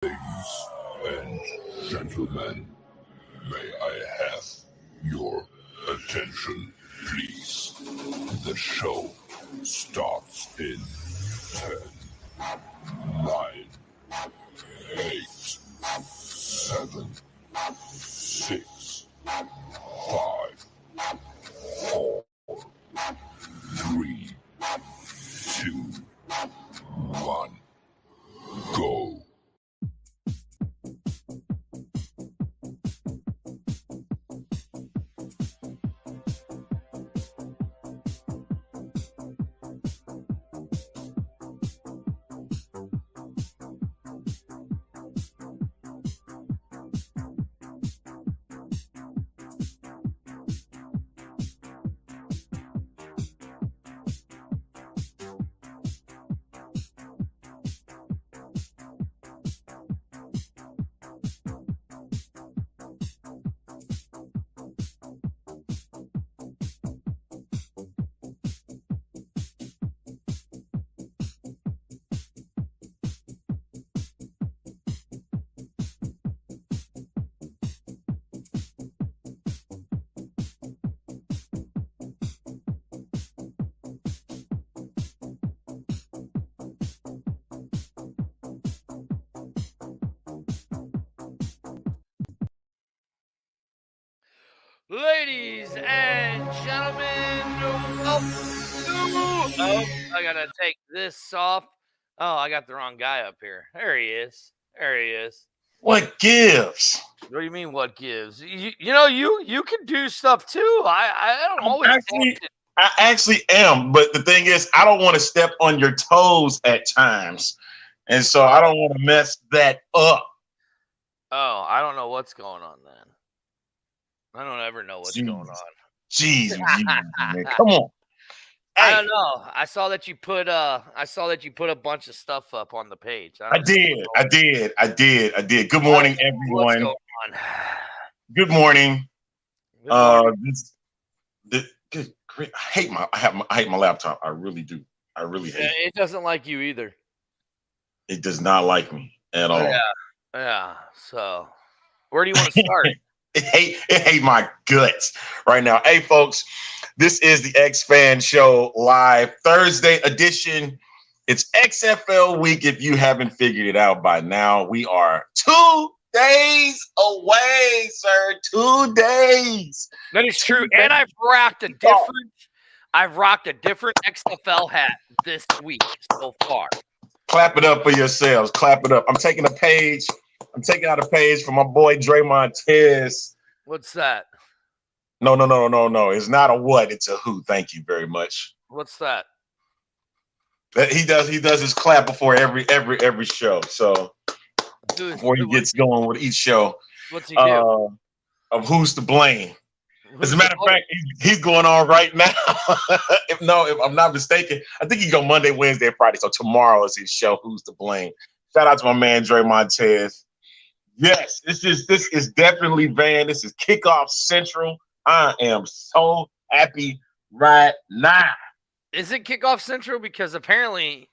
Ladies and gentlemen, may I have your attention, please? The show starts in 10, 9, 8, 7, 6, 5, 4, 3, 2, 1, go. Ladies and gentlemen, welcome to. Oh, I gotta take this off. Oh, I got the wrong guy up here. There he is. There he is. What gives? What do you mean? What gives? You can do stuff too. I don't always. I actually am, but the thing is, I don't want to step on your toes at times, and so I don't want to mess that up. Oh, I don't know what's going on then. I don't ever know what's going on. Jeez, man, come on. I don't know. I saw that you put a bunch of stuff up on the page. I did. Good morning, everyone. What's going on? Good morning. Good morning. I hate my laptop. I really do. I really hate it. It doesn't like you either. It does not like me at all. Yeah. So, where do you want to start? It hate my guts right now. Hey, folks, this is the X-Fan Show live Thursday edition. It's XFL week. If you haven't figured it out by now, we are 2 days away, sir. 2 days. That is true. And I've rocked a different XFL hat this week so far. Clap it up for yourselves. Clap it up. I'm taking out a page from my boy Draymond Tez. What's that? No. It's not a what, it's a who. Thank you very much. What's that? He does his clap before every show. So before he gets going with each show. What's he do? Of who's to blame. As a matter of fact, he's going on right now. if I'm not mistaken, I think he go Monday, Wednesday, and Friday. So tomorrow is his show, Who's to Blame. Shout out to my man Draymond Tez. Yes, this is definitely Van. This is Kickoff Central. I am so happy right now. Is it Kickoff Central? Because apparently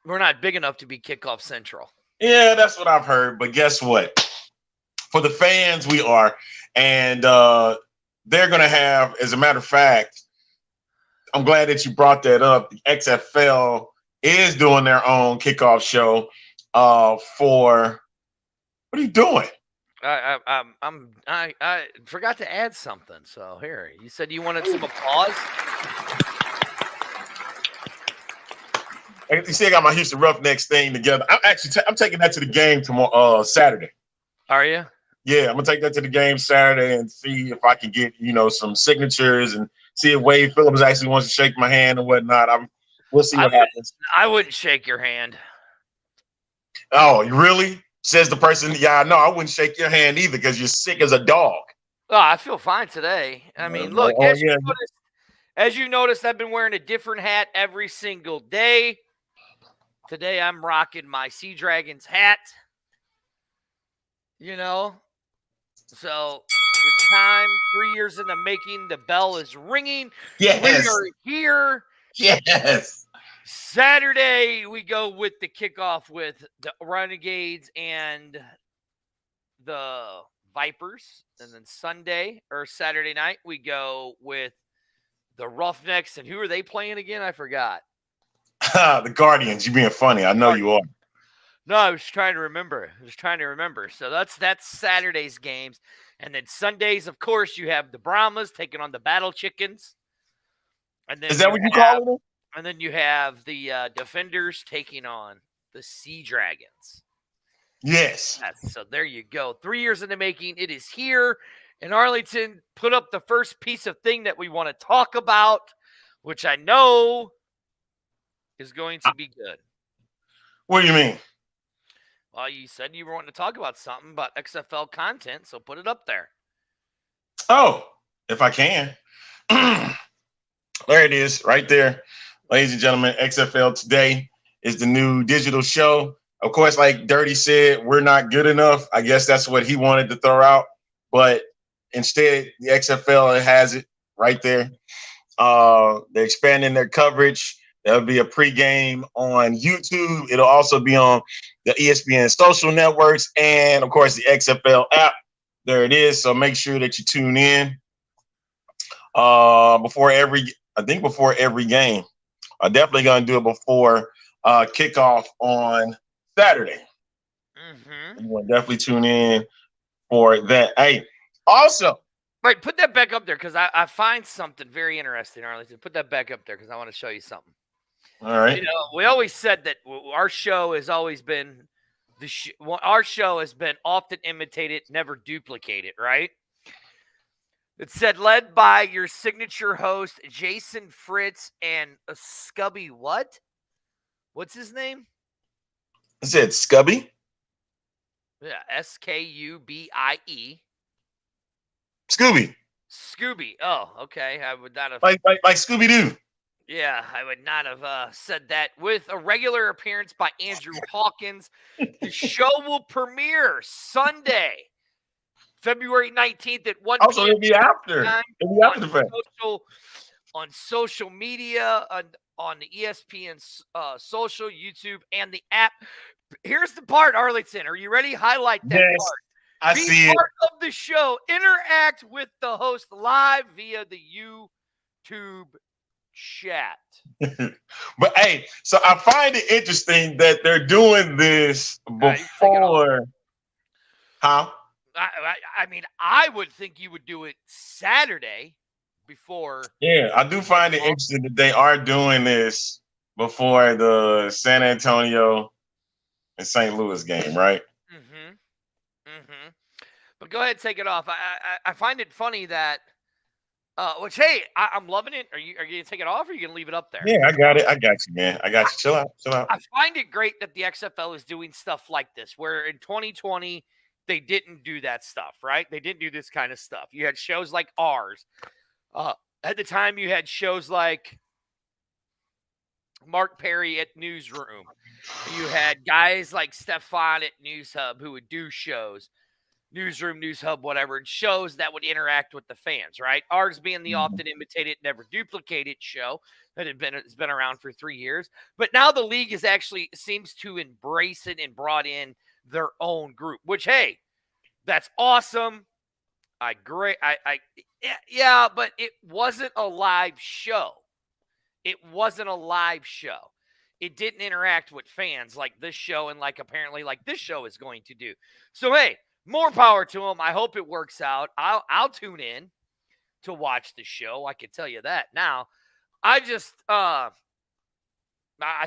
we're not big enough to be Kickoff Central. Yeah, that's what I've heard. But guess what? For the fans, we are. And they're going to have, as a matter of fact, I'm glad that you brought that up. The XFL is doing their own kickoff show for. What are you doing? I forgot to add something. So here, you said you wanted some applause. You see, I got my Houston Roughnecks thing together. I'm taking that to the game tomorrow, Saturday. Are you? Yeah, I'm gonna take that to the game Saturday and see if I can get some signatures and see if Wade Phillips actually wants to shake my hand and whatnot. We'll see what happens. I wouldn't shake your hand. Oh, you really? Says the person. Yeah, no, I wouldn't shake your hand either because you're sick as a dog. Oh, I feel fine today. I mean, look, as you noticed, I've been wearing a different hat every single day. Today, I'm rocking my Sea Dragons hat. So it's time. 3 years in the making. The bell is ringing. Yes. We are here. Yes. Saturday, we go with the kickoff with the Renegades and the Vipers. And then Saturday night, we go with the Roughnecks. And who are they playing again? I forgot. The Guardians. You being funny. I know you are. No, I was trying to remember. So that's Saturday's games. And then Sundays, of course, you have the Brahmas taking on the Battle Chickens. And then is that what you call them? And then you have the Defenders taking on the Sea Dragons. Yes. So there you go. 3 years in the making. It is here in Arlington. Put up the first piece of thing that we want to talk about, which I know is going to be good. What do you mean? Well, you said you were wanting to talk about something about XFL content, so put it up there. Oh, if I can. There it is, right there. Ladies and gentlemen, XFL Today is the new digital show. Of course, like Dirty said, we're not good enough. I guess that's what he wanted to throw out. But instead, the XFL has it right there. They're expanding their coverage. There'll be a pregame on YouTube. It'll also be on the ESPN social networks and, of course, the XFL app. There it is. So make sure that you tune in before every game. I'm definitely going to do it before kickoff on Saturday. Mm-hmm. You want to definitely tune in for that. Hey, also. Right, put that back up there because I find something very interesting, Arlington. Put that back up there because I want to show you something. All right. You know, we always said that our show has always been our show has been often imitated, never duplicated, right? It said led by your signature host, Jason Fritz and Scubby what? What's his name? It said Scubby? Yeah, Skubie. Scooby. Oh, okay. I would not have like Scooby-Doo. Yeah, I would not have said that. With a regular appearance by Andrew Hawkins, the show will premiere Sunday, February 19th at 1 p.m. Also, it'll be after. It'll be after the fact. On social media, on the ESPN social, YouTube, and the app. Here's the part, Arlington. Are you ready? Highlight that yes, part. I see part of the show. Interact with the host live via the YouTube chat. But hey, so I find it interesting that they're doing this before. Huh? I mean, I would think you would do it Saturday before. Yeah, I do find it interesting that they are doing this before the San Antonio and St. Louis game, right? Mm-hmm. Mm-hmm. But go ahead and take it off. I find it funny that which, hey, I'm loving it. Are you going to take it off or are you going to leave it up there? Yeah, I got it. I got you, man. I got you. Chill out. I find it great that the XFL is doing stuff like this, where in 2020, they didn't do that stuff, right? They didn't do this kind of stuff. You had shows like ours. At the time, you had shows like Mark Perry at Newsroom. You had guys like Stefan at News Hub who would do shows. Newsroom, News Hub, whatever, and shows that would interact with the fans, right? Ours being the often imitated, never duplicated show that has been around for 3 years. But now the league is actually seems to embrace it and brought in their own group, which, hey, that's awesome. Yeah, but it wasn't a live show. It didn't interact with fans like this show and like apparently like this show is going to do. So, hey, more power to them. I hope it works out. I'll tune in to watch the show. I can tell you that. Now, I just I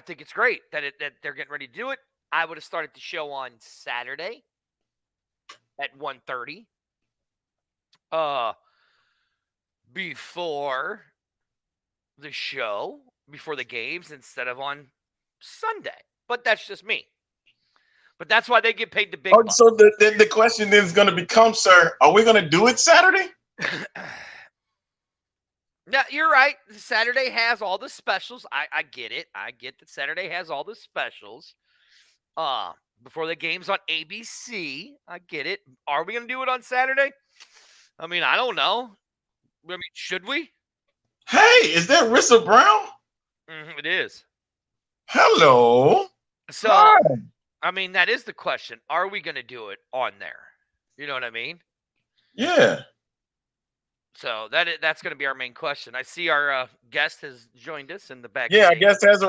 think it's great that they're getting ready to do it. I would have started the show on Saturday at 1:30 before the show, before the games, instead of on Sunday. But that's just me. But that's why they get paid the big bucks. So the question is going to become, sir, are we going to do it Saturday? No, you're right. Saturday has all the specials. I get it. I get that Saturday has all the specials. Before the game's on ABC. I get it. Are we going to do it on Saturday? I mean, I don't know. I mean, should we? Hey, is that Rissa Brown? It is. Hello. So, Hi. I mean, that is the question. Are we going to do it on there? You know what I mean? Yeah. So that's going to be our main question. I see our guest has joined us in the back. Yeah, I guess that's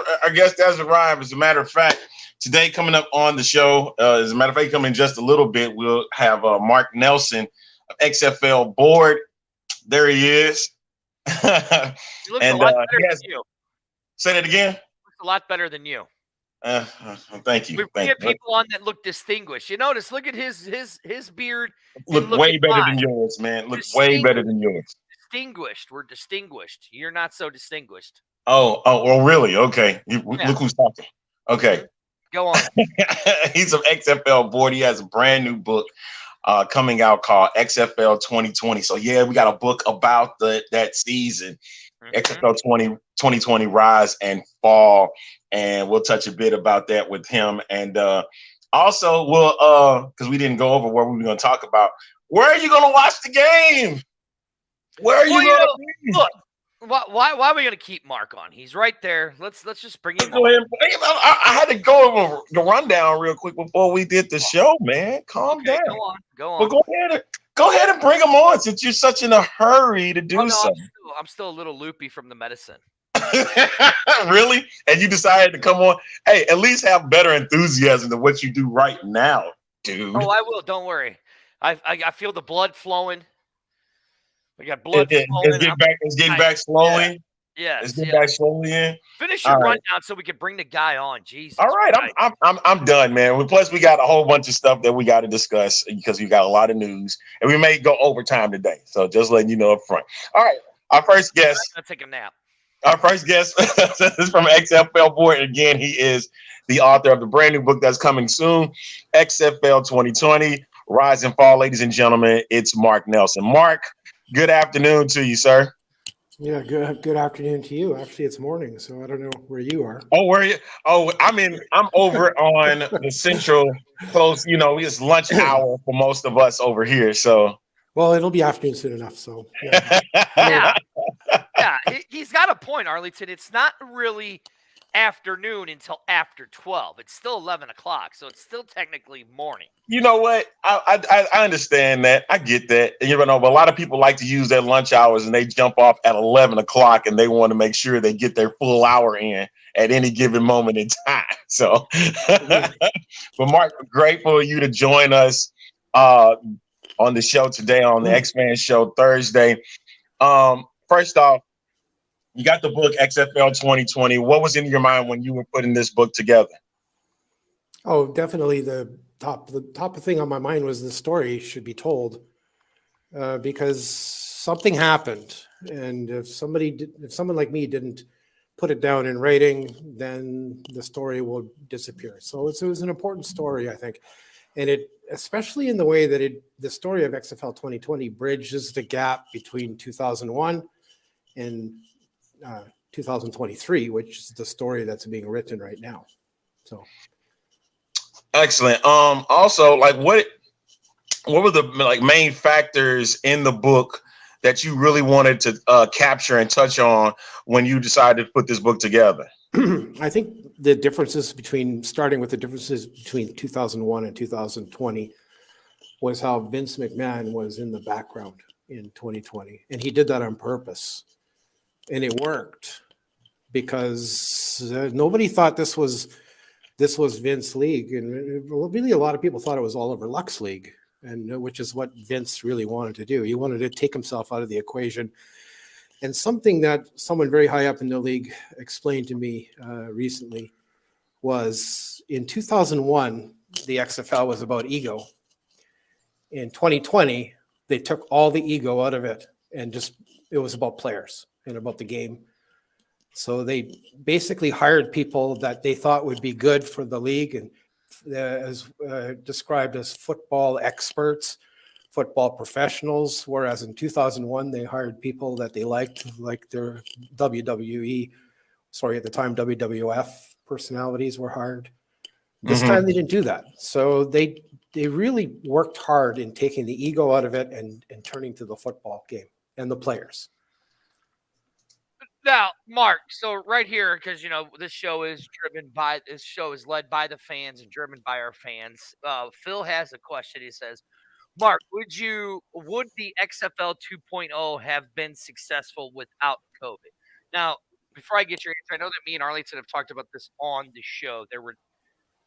arrived. As a matter of fact, today coming up on the show, as a matter of fact, coming in just a little bit, we'll have Mark Nelson of XFL board. There he is. He looks a And lot better yes, than you. say that again. Looks a lot better than you. Thank you. We had people on that look distinguished. You notice, look at his beard. Look way better than yours, man. Look way better than yours. Distinguished. We're distinguished. You're not so distinguished. Oh, really? Okay. Look who's talking. Okay. Mm-hmm. Go on. He's an XFL board. He has a brand new book coming out called XFL 2020. So yeah, we got a book about that season, XFL 2020 rise and fall, and we'll touch a bit about that with him. And also we'll because we didn't go over what we were going to talk about. Where are you going to watch the game? Where are you going to be? Look, why are we going to keep Mark on? He's right there. Let's just bring him on. I had to go over the rundown real quick before we did the show, man. Calm down. Go on. Well, go ahead and bring him on since you're such in a hurry to do so. I'm still a little loopy from the medicine. Really? And you decided to come on? Hey, at least have better enthusiasm than what you do right now, dude. Oh, I will. Don't worry. I feel the blood flowing. We got blood flowing. It's getting back slowly. Yeah. It's getting back slowly in. Finish your rundown so we can bring the guy on. Jesus. All right, I'm done, man. Plus, we got a whole bunch of stuff that we got to discuss because we got a lot of news, and we may go overtime today. So just letting you know up front. All right, our first guest. I'm gonna take a nap. Our first guest is from XFL board. Again, he is the author of the brand new book that's coming soon, XFL 2020 Rise and Fall. Ladies and gentlemen, it's Mark Nelson. Mark, good afternoon to you, sir. Yeah, good afternoon to you. Actually, it's morning, so I don't know where you are. Oh, where are you? Oh, I'm over on the central close. You know, it's lunch hour for most of us over here. So, well, it'll be afternoon soon enough. So, yeah. Yeah, he's got a point, Arlington. It's not really afternoon until after 12. It's still 11 o'clock, so it's still technically morning. You know what? I understand that. I get that. You know, but a lot of people like to use their lunch hours and they jump off at 11 o'clock and they want to make sure they get their full hour in at any given moment in time. So, but Mark, great for you to join us on the show today on the X-Man Show Thursday. First off, you got the book XFL 2020. What was in your mind when you were putting this book together? Oh, definitely the top thing on my mind was the story should be told because something happened, and if someone like me didn't put it down in writing, then the story will disappear. So it was an important story, I think, and it especially in the way that the story of XFL 2020 bridges the gap between 2001 and 2023, which is the story that's being written right now. So excellent. Also, like what were the main factors in the book that you really wanted to capture and touch on when you decided to put this book together? I think the differences starting with the differences between 2001 and 2020 was how Vince McMahon was in the background in 2020, and he did that on purpose. And it worked because nobody thought this was Vince League, and really a lot of people thought it was Oliver Luck's league, and which is what Vince really wanted to do. He wanted to take himself out of the equation. And something that someone very high up in the league explained to me recently was in 2001, the XFL was about ego. In 2020, they took all the ego out of it and it was about players and about the game. So they basically hired people that they thought would be good for the league and as described as football experts, football professionals, whereas in 2001, they hired people that they liked, like their WWE, at the time, WWF personalities were hired. This time they didn't do that. So they really worked hard in taking the ego out of it and turning to the football game and the players. Now, Mark, so right here, because this show is led by the fans and driven by our fans. Phil has a question. He says, Mark, would the XFL 2.0 have been successful without COVID? Now, before I get your answer, I know that me and Arlington have talked about this on the show. There were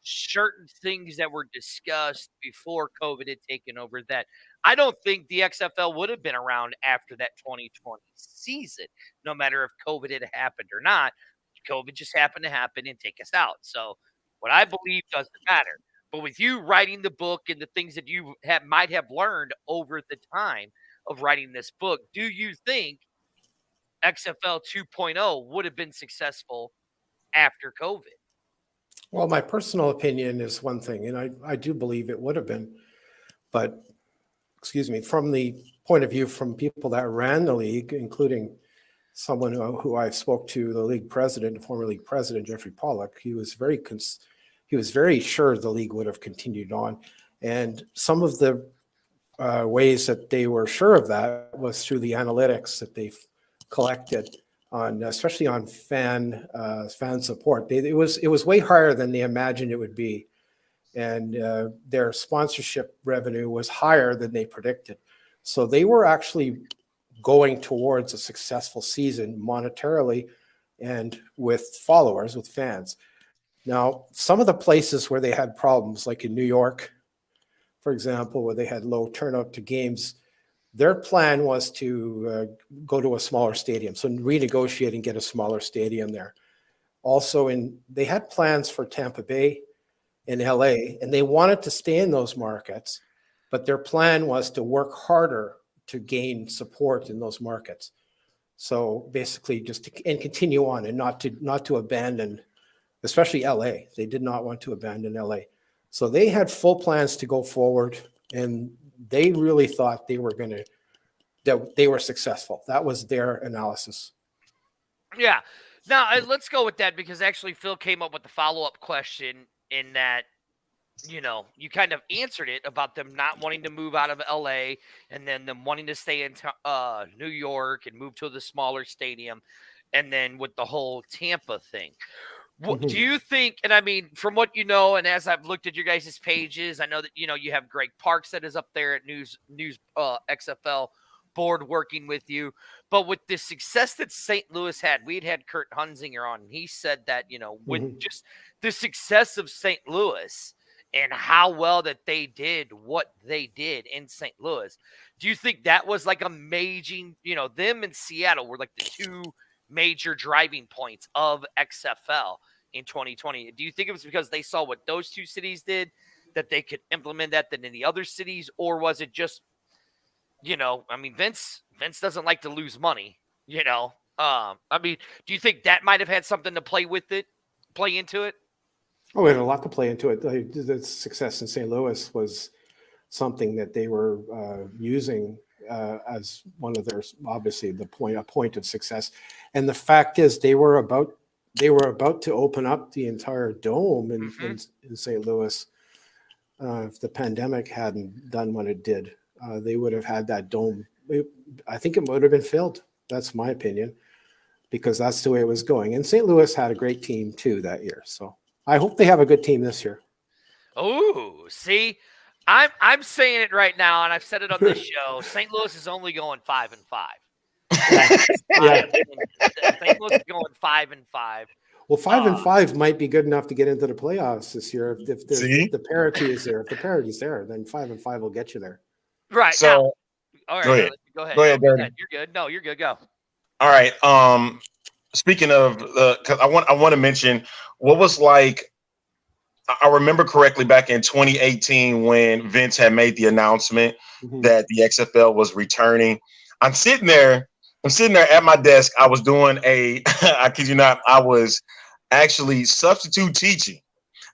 certain things that were discussed before COVID had taken over that I don't think the XFL would have been around after that 2020 season, no matter if COVID had happened or not. COVID just happened to happen and take us out. So, what I believe doesn't matter. But with you writing the book and the things that you might have learned over the time of writing this book, do you think XFL 2.0 would have been successful after COVID? Well, my personal opinion is one thing, and I do believe it would have been. But, excuse me, from the point of view from people that ran the league, including someone who I spoke to, the league president, the former league president, Jeffrey Pollock, he was very sure the league would have continued on. And some of the ways that they were sure of that was through the analytics that they've collected on, especially on fan support. It was way higher than they imagined it would be, and their sponsorship revenue was higher than they predicted. So they were actually going towards a successful season monetarily and with followers, with fans. Now, some of the places where they had problems, like in New York, for example, where they had low turnout to games, their plan was to go to a smaller stadium, so renegotiate and get a smaller stadium there. Also, they had plans for Tampa Bay and LA, and they wanted to stay in those markets, but their plan was to work harder to gain support in those markets. So basically, just to continue on and not to abandon, especially LA. They did not want to abandon LA. So they had full plans to go forward, and they really thought that they were successful. That was their analysis. Yeah. Now, let's go with that, because actually Phil came up with the follow-up question in that, you kind of answered it about them not wanting to move out of LA and then them wanting to stay in New York and move to the smaller stadium, and then with the whole Tampa thing. Do you think, and I mean, from what you know, and as I've looked at your guys' pages, I know that, you have Greg Parks that is up there at News XFL board working with you. But with the success that St. Louis had, we'd had Kurt Hunzinger on, and he said that, with just the success of St. Louis and how well that they did what they did in St. Louis, do you think that was like amazing? Them and Seattle were like the two major driving points of XFL in 2020. Do you think it was because they saw what those two cities did that they could implement that than in the other cities? Or was it just, I mean, Vince doesn't like to lose money, I mean, do you think that might have had something to play into it? Oh, it had a lot to play into it. The success in St. Louis was something that they were using as one of their, obviously, a point of success. And the fact is, they were about to open up the entire dome in St. Louis. If the pandemic hadn't done what it did, they would have had that dome. I think it would have been filled. That's my opinion, because that's the way it was going. And St. Louis had a great team too that year. So I hope they have a good team this year. Oh, see, I'm saying it right now, and I've said it on this show. St. Louis is only going 5-5. Yeah. St. Louis is going 5-5. Well, 5-5 might be good enough to get into the playoffs this year if the parity is there. If the parity is there, then 5-5 will get you there. Right. So, now, all right. Go ahead. Go ahead. You're good. No, you're good. Go. All right. Speaking of, because I want to mention what was like. I remember correctly back in 2018 when Vince had made the announcement that the XFL was returning. I'm sitting there at my desk. I was doing I kid you not, I was actually substitute teaching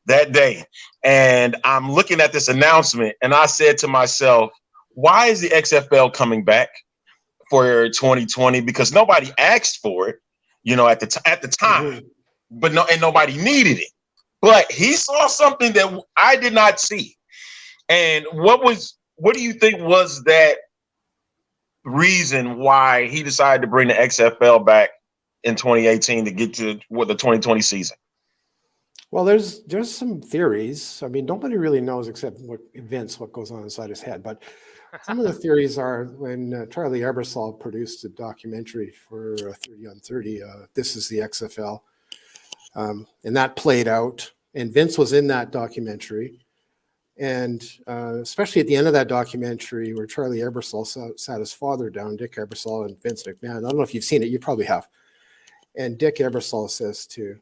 that day. And I'm looking at this announcement, and I said to myself, why is the XFL coming back for 2020? Because nobody asked for it, at the time, but nobody needed it. But he saw something that I did not see. And what do you think was that reason why he decided to bring the XFL back in 2018 to get to the 2020 season? Well, there's some theories. I mean, nobody really knows except what goes on inside his head. But some of the theories are when Charlie Ebersol produced a documentary for 30 on 30, This is the XFL, and that played out. And Vince was in that documentary. And especially at the end of that documentary where Charlie Ebersol sat his father down, Dick Ebersol and Vince McMahon. I don't know if you've seen it. You probably have. And Dick Ebersol says to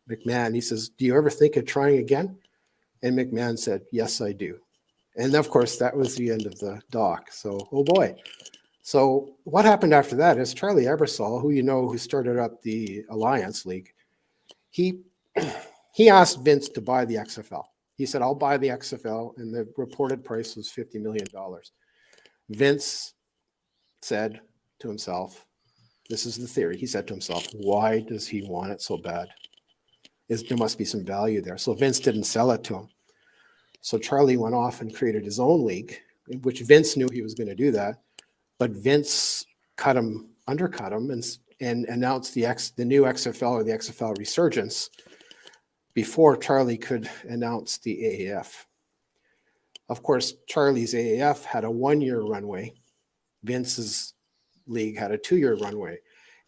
McMahon, he says, "Do you ever think of trying again?" And McMahon said, "Yes, I do." And of course, that was the end of the doc. So, oh boy. So what happened after that is Charlie Ebersol, who started up the Alliance League, he asked Vince to buy the XFL. He said, "I'll buy the XFL," and the reported price was $50 million. Vince said to himself, this is the theory, he said to himself, why does he want it so bad? There must be some value there. So Vince didn't sell it to him. So Charlie went off and created his own league, which Vince knew he was going to do that. But Vince undercut him and announced the new XFL or the XFL Resurgence before Charlie could announce the AAF. Of course, Charlie's AAF had a 1-year runway. Vince's league had a 2-year runway.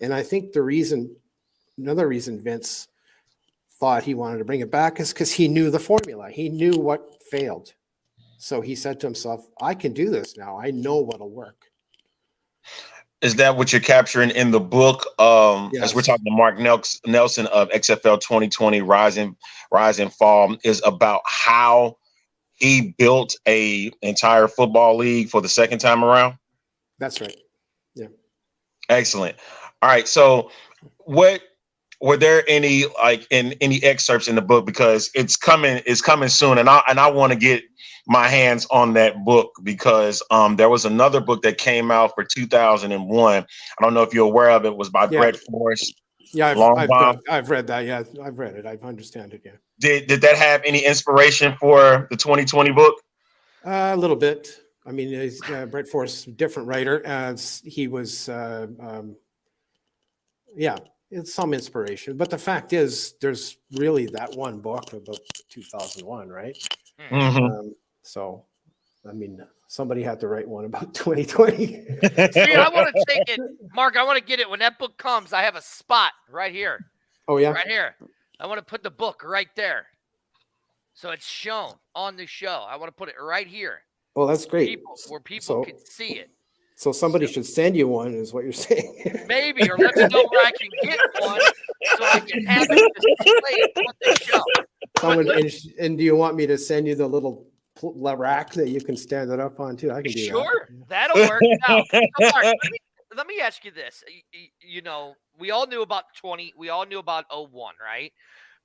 And I think another reason Vince thought he wanted to bring it back is because he knew the formula. He knew what failed. So he said to himself, I can do this now. I know what'll work. Is that what you're capturing in the book? Yes. As we're talking to Mark Nelson of XFL 2020 Rise and Fall, is about how he built a entire football league for the second time around? That's right. Yeah. Excellent. All right. So were there any any excerpts in the book, because it's coming soon, and I want to get my hands on that book, because there was another book that came out for 2001. I don't know if you're aware of it. It was by Brett Forrest. Yeah, I've read that. Yeah, I've read it. I understand it. Yeah. Did that have any inspiration for the 2020 book? A little bit. I mean, Brett Forrest, different writer, as he was. It's some inspiration, but the fact is, there's really that one book about 2001, right? Mm-hmm. So, I mean, somebody had to write one about 2020. See, I want to take it, Mark. I want to get it when that book comes. I have a spot right here. Oh yeah, right here. I want to put the book right there, so it's shown on the show. I want to put it right here. Well, that's great. Where people can see it. So somebody should send you one, is what you're saying. Maybe, or let me know where I can get one so I can have it displayed on the show. And do you want me to send you the little rack that you can stand it up on too? I can do that. Sure, that'll work. Now, Mark, let me ask you this. You know, we all knew about 01, right?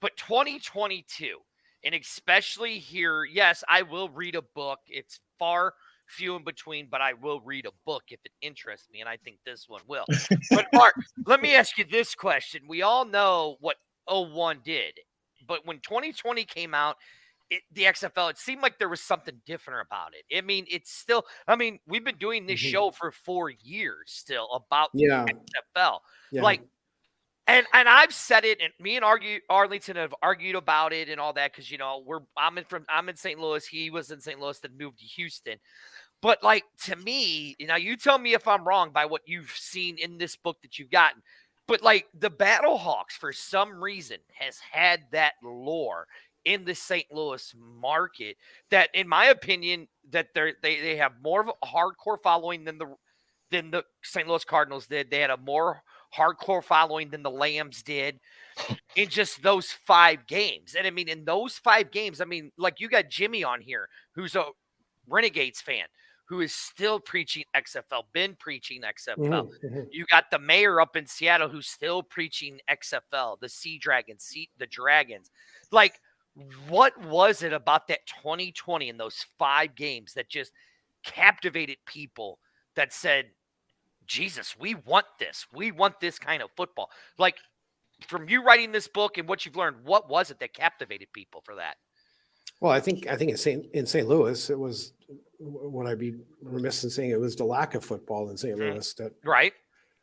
But 2022, and especially here, yes, I will read a book. It's few in between, but I will read a book if it interests me, and I think this one will. But Mark, let me ask you this question. We all know what 01 did, but when 2020 came out, the XFL, it seemed like there was something different about it. I mean, we've been doing this show for 4 years still about the XFL. Yeah. Like, and I've said it, and me and Arlington have argued about it and all that, because I'm in St. Louis. He was in St. Louis, then moved to Houston. But like, to me, now you tell me if I'm wrong by what you've seen in this book that you've gotten. But like, the Battlehawks, for some reason, has had that lore in the St. Louis market that, in my opinion, that they have more of a hardcore following than the St. Louis Cardinals did. They had a more hardcore following than the Lambs did in just those 5 games. And I mean, in those 5 games, I mean, like, you got Jimmy on here, who's a Renegades fan, who is still preaching XFL, been preaching XFL. Mm-hmm. You got the mayor up in Seattle who's still preaching XFL, the Sea Dragons, the Dragons. Like, what was it about that 2020 in those 5 games that just captivated people that said, Jesus, we want this. We want this kind of football. Like, from you writing this book and what you've learned, what was it that captivated people for that? Well, I think in St. Louis, it was, would I be remiss in saying, it was the lack of football in St. Louis. Right.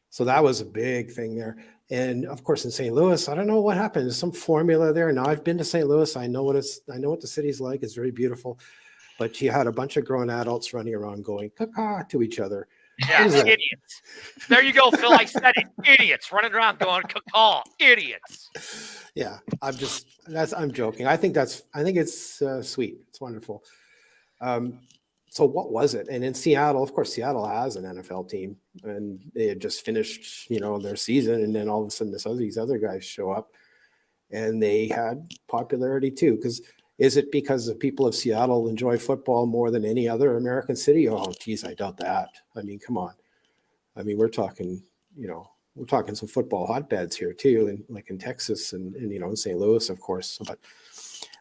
So that was a big thing there. And of course, in St. Louis, I don't know what happened. There's some formula there. Now I've been to St. Louis. I know what the city's like. It's very beautiful. But you had a bunch of grown adults running around going caca to each other. Yeah, idiots. There you go, Phil. I said it. Idiots running around going caca. Idiots. Yeah, I'm joking. I think it's sweet. It's wonderful. So what was it? And in Seattle, of course, Seattle has an NFL team, and they had just finished, their season, and then all of a sudden these other guys show up, and they had popularity too. Is it because the people of Seattle enjoy football more than any other American city? Oh, geez, I doubt that. I mean, come on. I mean, we're talking some football hotbeds here too, like in Texas and in St. Louis, of course. But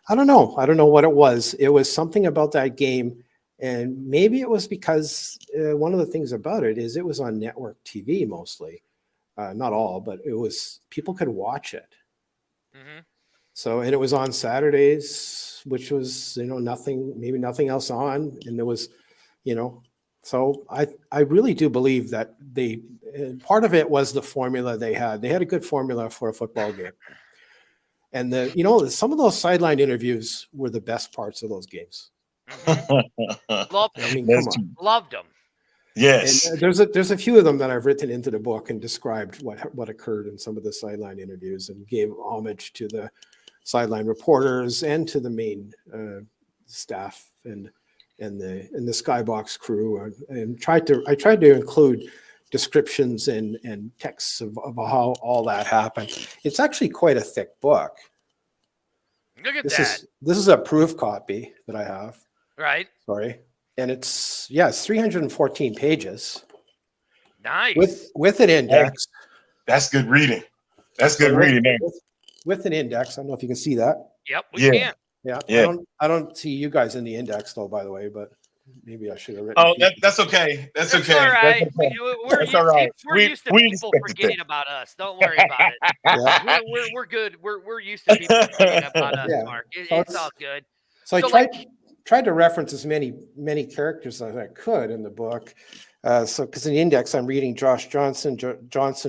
I don't know. I don't know what it was. It was something about that game. And maybe it was because one of the things about it is it was on network TV mostly, not all, but people could watch it. Mm-hmm. So, and it was on Saturdays, which was, maybe nothing else on. And there was, so I really do believe that part of it was the formula they had. They had a good formula for a football game. And some of those sideline interviews were the best parts of those games. Mm-hmm. Loved them. I mean, come on. Loved them. Yes. And there's a few of them that I've written into the book and described what occurred in some of the sideline interviews and gave homage to the sideline reporters and to the main staff and the Skybox crew, and I tried to include descriptions and texts of how all that happened. It's actually quite a thick book. Look at this is a proof copy that I have. Right. Sorry. And it's 314 pages. Nice. With an index. That's good reading. That's good reading, man. With an index. I don't know if you can see that. Yep, we can. Yeah. I don't see you guys in the index though, by the way, but maybe I should have written. Oh, that's okay. That's okay. All right. That's all right. We're used to people forgetting about us. Don't worry about it. Yeah. We're good. We're used to people forgetting about us, Mark. It's all good. So I tried to reference as many characters as I could in the book. Because in the index, I'm reading Johnson, Josh,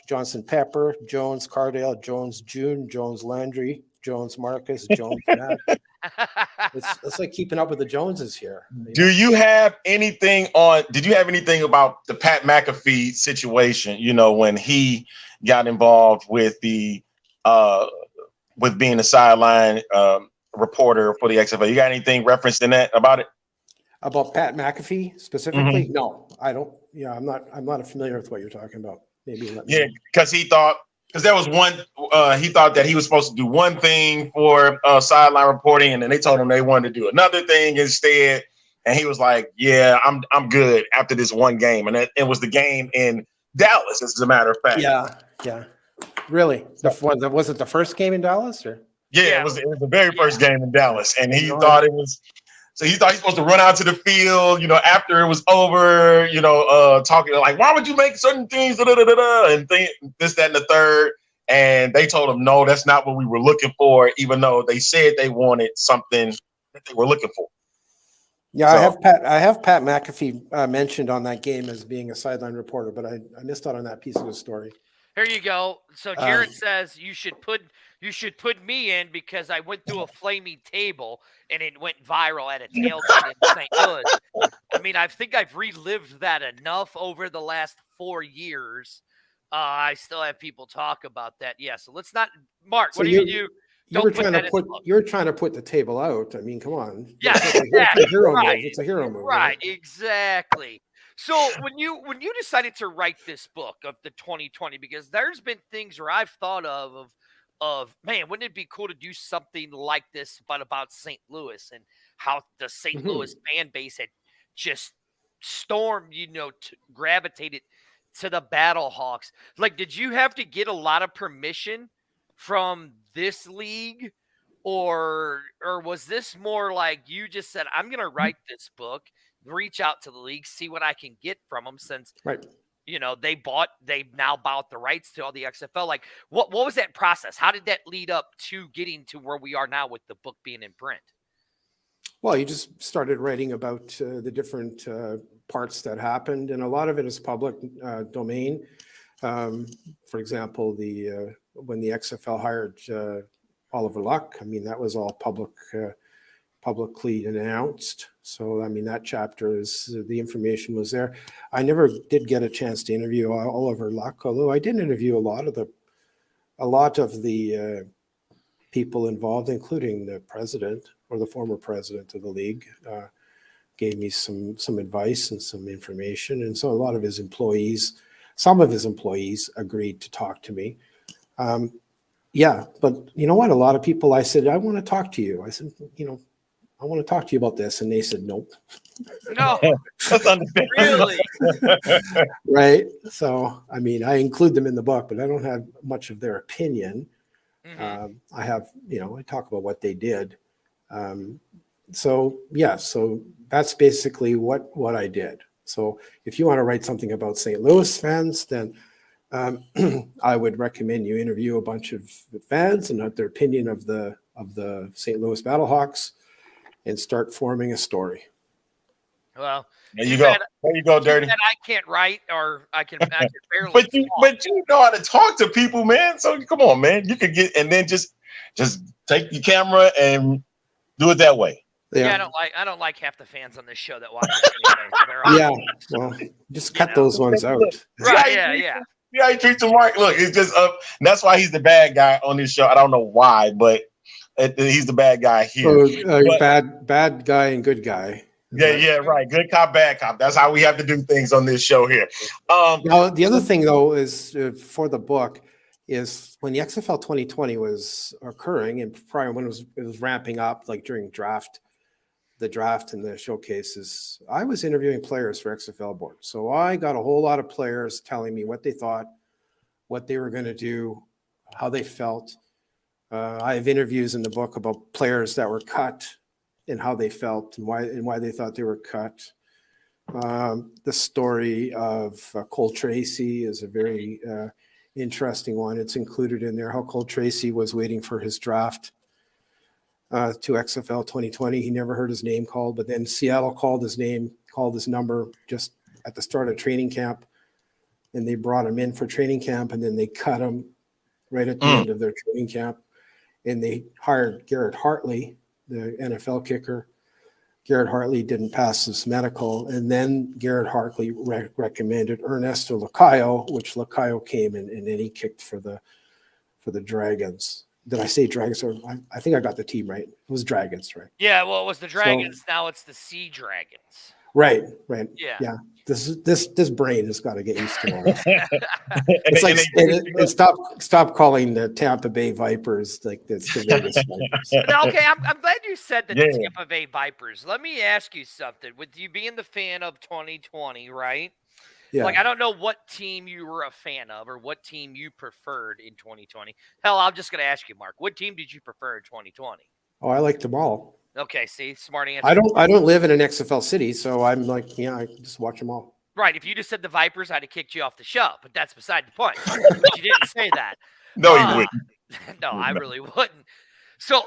Johnson Pepper, Jones Cardale, Jones June, Jones Landry, Jones Marcus, Jones Matt. It's like keeping up with the Joneses here. Did you have anything about the Pat McAfee situation, when he got involved with with being a sideline reporter for the XFL? You got anything referenced in that about it? About Pat McAfee specifically? Mm-hmm. No, I don't. Yeah, I'm not familiar with what you're talking about. Maybe because there was one. He thought that he was supposed to do one thing for sideline reporting, and then they told him they wanted to do another thing instead. And he was like, "Yeah, I'm good after this one game." And it was the game in Dallas, as a matter of fact. Yeah. Really? Was it the first game in Dallas, or? Yeah, it was the very first game in Dallas, and he thought it was. So he thought he was supposed to run out to the field, after it was over, talking like, why would you make certain things, and this, that, and the third. And they told him, no, that's not what we were looking for, even though they said they wanted something that they were looking for. Yeah, so, I have Pat McAfee mentioned on that game as being a sideline reporter, but I missed out on that piece of the story. Here you go. So Jared says you should put me in because I went through a flaming table and it went viral at a tailgate in St. Louis. I mean, I think I've relived that enough over the last 4 years. I still have people talk about that. Yeah, so let's not. Mark, what do you do? You were trying to put the table out. I mean, come on. Yeah, it's a hero move. It's a hero move. Right, exactly. So when you decided to write this book of the 2020, because there's been things where I've thought of man, wouldn't it be cool to do something like this, but about St. Louis and how the St. Louis fan base had just stormed, gravitated to the Battlehawks. Like, did you have to get a lot of permission from this league, or was this more like you just said, I'm going to write this book, reach out to the league, see what I can get from them, since they now bought the rights to all the XFL. Like, what was that process? How did that lead up to getting to where we are now with the book being in print? Well, you just started writing about the different parts that happened, and a lot of it is public domain. For example, when the XFL hired Oliver Luck, I mean, that was all publicly announced. So, I mean, that chapter the information was there. I never did get a chance to interview Oliver Luck, although I did interview a lot of the people involved, including the president or the former president of the league, gave me some advice and some information. And so a lot of his employees, some of his employees agreed to talk to me. Yeah, but you know what? A lot of people, I said, I want to talk to you. I said, I want to talk to you about this. And they said, nope. No, That's understandable. really. Right. So, I mean, I include them in the book, but I don't have much of their opinion. Mhm. I have, I talk about what they did. So that's basically what I did. So if you want to write something about St. Louis fans, then I would recommend you interview a bunch of fans and have their opinion of the St. Louis Battlehawks and start forming a story. Well, There you go. There you go, Dirty. And I can't write, or I can barely. But you know how to talk to people, man. So come on, man. You could get and then just take your camera and do it that way. Yeah, I don't like half the fans on this show that watch this anyway. Yeah, well, just cut those ones out. Right? Yeah. Yeah, he treats him right. Look, it's just that's why he's the bad guy on this show. I don't know why, but he's the bad guy here. So, bad guy and good guy. Yeah, right. Good cop, bad cop. That's how we have to do things on this show here. Now, the other thing, though, is for the book is when the XFL 2020 was occurring and prior when it was ramping up, like during the draft and the showcases, I was interviewing players for XFL board. So I got a whole lot of players telling me what they thought, what they were going to do, how they felt. I have interviews in the book about players that were cut and how they felt and why they thought they were cut. The story of Cole Tracy is a very interesting one. It's included in there, how Cole Tracy was waiting for his draft to XFL 2020. He never heard his name called, but then Seattle called his number just at the start of training camp, and they brought him in for training camp, and then they cut him right at the end of their training camp, and they hired Garrett Hartley, the NFL kicker. Garrett Hartley didn't pass his medical, and then Garrett Hartley recommended Ernesto Lacayo, which Lacayo came and then he kicked for the Dragons. Did I say Dragons? Or I think I got the team right. It was Dragons, right? Yeah, well, it was the Dragons. So, now it's the Sea Dragons. Right. Yeah. This brain has got to get used to all this. It's like stop calling the Tampa Bay Vipers like the Vegas Vipers. Okay, I'm glad you said the Tampa Bay Vipers. Let me ask you something. With you being the fan of 2020, right? Yeah. Like, I don't know what team you were a fan of or what team you preferred in 2020. Hell, I'm just going to ask you, Mark. What team did you prefer in 2020? Oh, I liked them all. Okay, see, smart answer. I don't live in an XFL city, so I'm like, I just watch them all. Right. If you just said the Vipers, I'd have kicked you off the show, but that's beside the point. But you didn't say that. No, you wouldn't. No, I really wouldn't. So,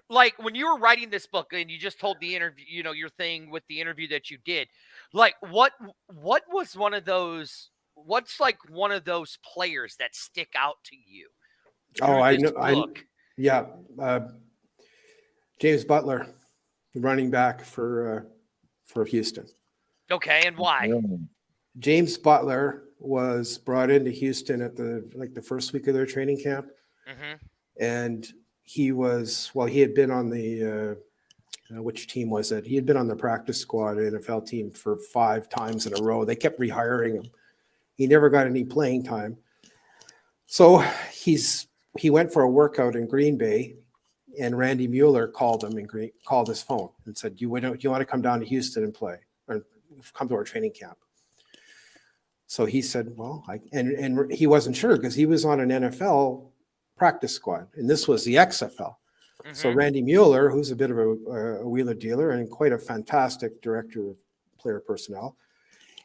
like, when you were writing this book and you just told the interview, your thing with the interview that you did, like, what was one of those? What's like one of those players that stick out to you? Oh, I know. Yeah. James Butler, running back for Houston. Okay, and why? James Butler was brought into Houston at the first week of their training camp, and he had been on the which team was it? He had been on the practice squad NFL team for 5 times in a row. They kept rehiring him. He never got any playing time, so he went for a workout in Green Bay. And Randy Mueller called him and called his phone and said, do you want to come down to Houston and play or come to our training camp? So he said, well, and he wasn't sure because he was on an NFL practice squad and this was the XFL. So Randy Mueller, who's a bit of a wheeler dealer and quite a fantastic director of player personnel,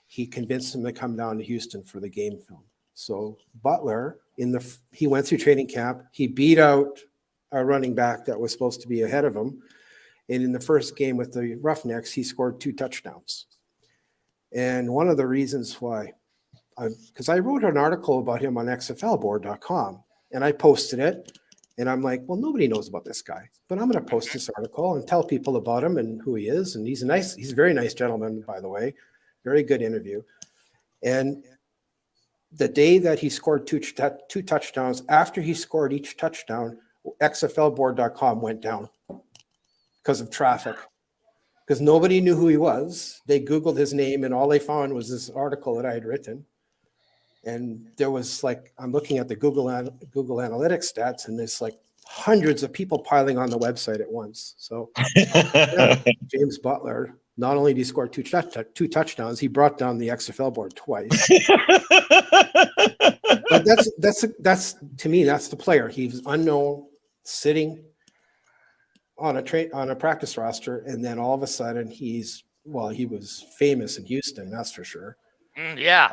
he convinced him to come down to Houston for the game film. So Butler, he went through training camp. He beat out a running back that was supposed to be ahead of him. And in the first game with the Roughnecks, he scored 2 touchdowns. And one of the reasons why because I wrote an article about him on XFLboard.com, and I posted it. And I'm like, well, nobody knows about this guy, but I'm going to post this article and tell people about him and who he is. And he's a very nice gentleman, by the way. Very good interview. And the day that he scored two touchdowns, after he scored each touchdown, XFLboard.com went down because of traffic, because nobody knew who he was. They Googled his name and all they found was this article that I had written. And there was I'm looking at the Google Analytics stats, and there's hundreds of people piling on the website at once. So yeah, James Butler, not only did he score two touchdowns, he brought down the XFL board twice. But that's to me, that's the player. He was unknown, sitting on a practice roster, and then all of a sudden he was famous in Houston, that's for sure. Yeah.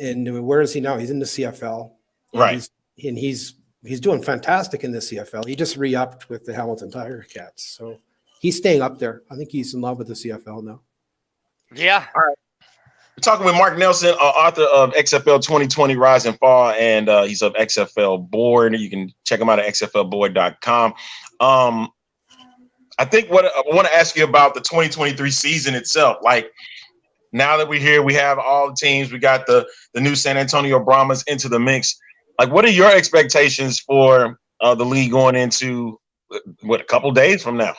And where is he now? He's in the CFL. Right. He's doing fantastic in the CFL. He just re-upped with the Hamilton Tiger Cats. So he's staying up there. I think he's in love with the CFL now. Yeah. All right. We're talking with Mark Nelson, author of XFL 2020 Rise and Fall, and he's of XFL Board. You can check him out at xflboard.com. I think what I want to ask you about the 2023 season itself. Now that we're here, we have all the teams. We got the new San Antonio Brahmas into the mix. What are your expectations for the league going into a couple days from now?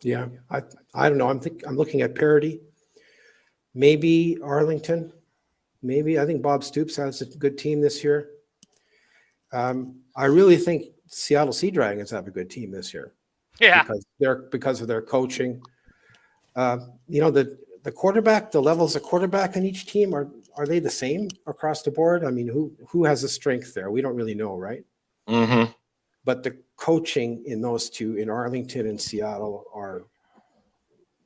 Yeah, I don't know. I'm looking at parity. Maybe Arlington. Maybe I think Bob Stoops has a good team this year. I really think Seattle Sea Dragons have a good team this year. Yeah, because of their coaching. The quarterback, the levels of quarterback on each team, are they the same across the board? I mean, who has the strength there? We don't really know, right? Mm-hmm. But the coaching in those two, in Arlington and Seattle,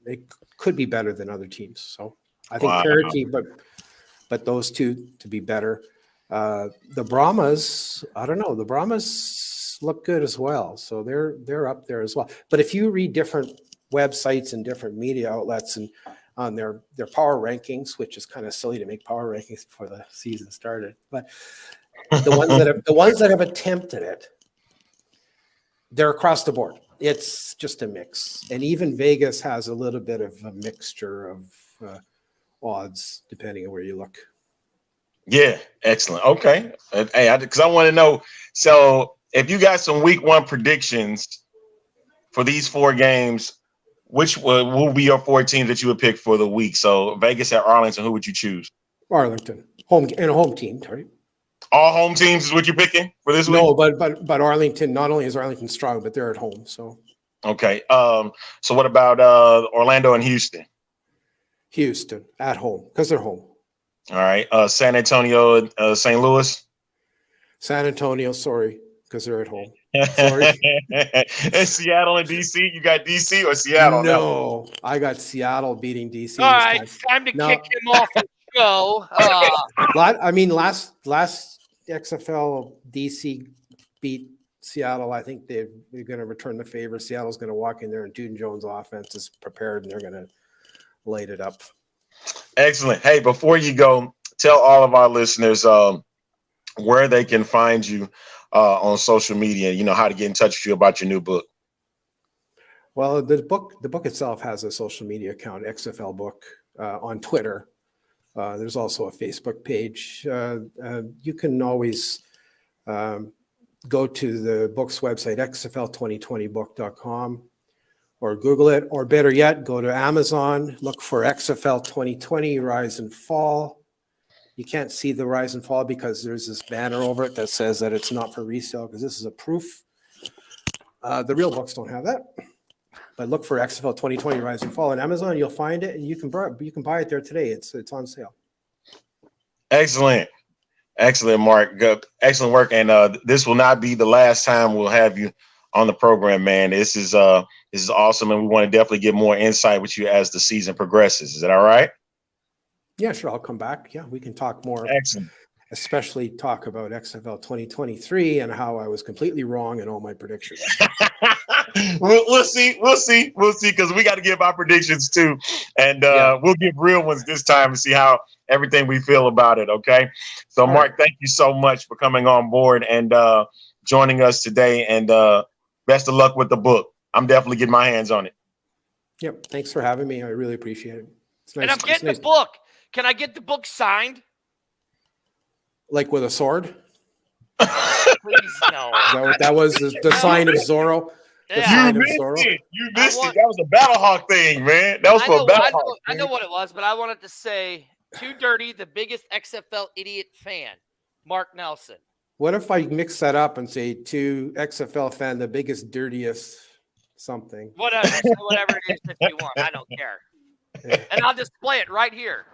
they could be better than other teams. So I think parity, but those two to be better. The Brahmas, I don't know. The Brahmas look good as well, so they're up there as well. But if you read different websites and different media outlets and on their power rankings, which is kind of silly to make power rankings before the season started, but the ones that have attempted it, they're across the board. It's just a mix, and even Vegas has a little bit of a mixture of odds depending on where you look. Yeah, excellent. Okay, hey, because I want to know. So, if you got some week one predictions for these 4 games, which will be your 4 teams that you would pick for the week? So Vegas at Arlington, who would you choose? Arlington, home team, right? All home teams is what you're picking for this week? No, but Arlington, not only is Arlington strong, but they're at home. So okay. So what about Orlando and Houston? Houston at home because they're home. All right. San Antonio, St. Louis. San Antonio, sorry, because they're at home. Sorry. And Seattle and DC. You got DC or Seattle? No, I got Seattle beating DC. All right, it's time to kick him off the show. I mean, last XFL DC beat Seattle. I think they're going to return the favor. Seattle's going to walk in there, and Duden Jones' offense is prepared, and they're going to light it up. Excellent. Hey, before you go, tell all of our listeners where they can find you on social media, how to get in touch with you about your new book. Well, the book itself has a social media account, XFL Book, on Twitter. There's also a Facebook page. You can always go to the book's website, xfl2020book.com, or Google it, or better yet, go to Amazon, look for XFL 2020 Rise and Fall. You can't see the Rise and Fall because there's this banner over it that says that it's not for resale, because this is a proof. The real books don't have that. But look for XFL 2020 Rise and Fall on Amazon. You'll find it, and you can buy it there today. It's on sale. Excellent, Mark. Excellent work. And this will not be the last time we'll have you on the program, man. This is awesome, and we want to definitely get more insight with you as the season progresses. Is that all right? Yeah, sure. I'll come back. Yeah, we can talk more. Excellent. Especially talk about XFL 2023 and how I was completely wrong in all my predictions. We'll see. Because we got to give our predictions too, and we'll give real ones this time and see how everything we feel about it. Okay. So, All Mark, right. thank you so much for coming on board and joining us today. And best of luck with the book. I'm definitely getting my hands on it. Yep. Thanks for having me. I really appreciate it. It's nice. And I'm getting the book. Can I get the book signed? Like with a sword? Please, no. Is that what that was? The sign of Zorro? The Yeah. sign You of missed Zorro? it. You missed it. That was a Battlehawk thing, man. That was I for know, a Battlehawk. I know what it was, but I wanted to say, Too Dirty, the biggest XFL idiot fan, Mark Nelson. What if I mix that up and say to XFL fan, the biggest, dirtiest something? Whatever. Say whatever it is that you want. I don't care. Yeah. And I'll display it right here.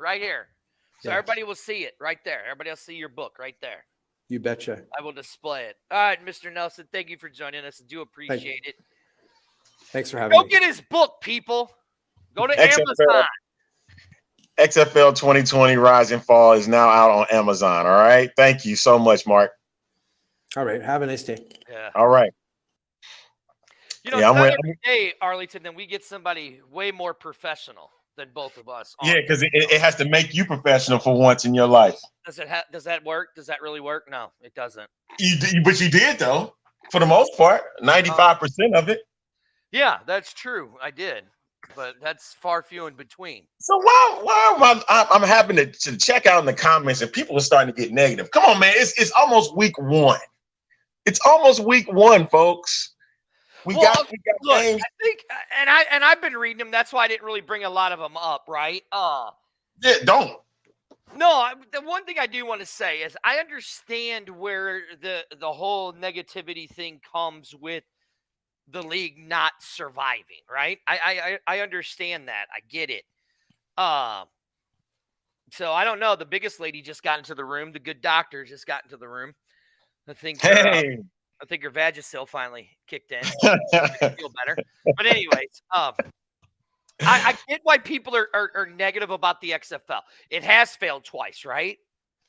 So Yeah. everybody will see it right there. Everybody will see your book right there. You betcha. I will display it. All right, Mr. Nelson, thank you for joining us. I do appreciate it. Thanks for having Go me. get his book, people. Go to XFL. Amazon. XFL 2020 Rise and Fall is now out on Amazon. All right. Thank you so much, Mark. All right. Have a nice day. Yeah. All right. You know, Yeah, it's not every day, Arlington, that we get somebody way more professional than both of us. Yeah, because it has to make you professional for once in your life. Does that work? Does that really work? No, it doesn't. But you did, though, for the most part, 95% of it. Yeah, that's true. I did, but that's far few in between. So why am I'm having to check out in the comments and people are starting to get negative? Come on, man. It's almost week one. It's almost week one, folks. We got look, games. I think, and I've been reading them. That's why I didn't really bring a lot of them up, right? Yeah, don't. No, the one thing I do want to say is I understand where the whole negativity thing comes with the league not surviving, right? I understand that. I get it. So I don't know. The biggest lady just got into the room. The good doctor just got into the room. I think her Vagisil finally kicked in. I feel better. But anyways, I get why people are negative about the XFL. It has failed twice, right?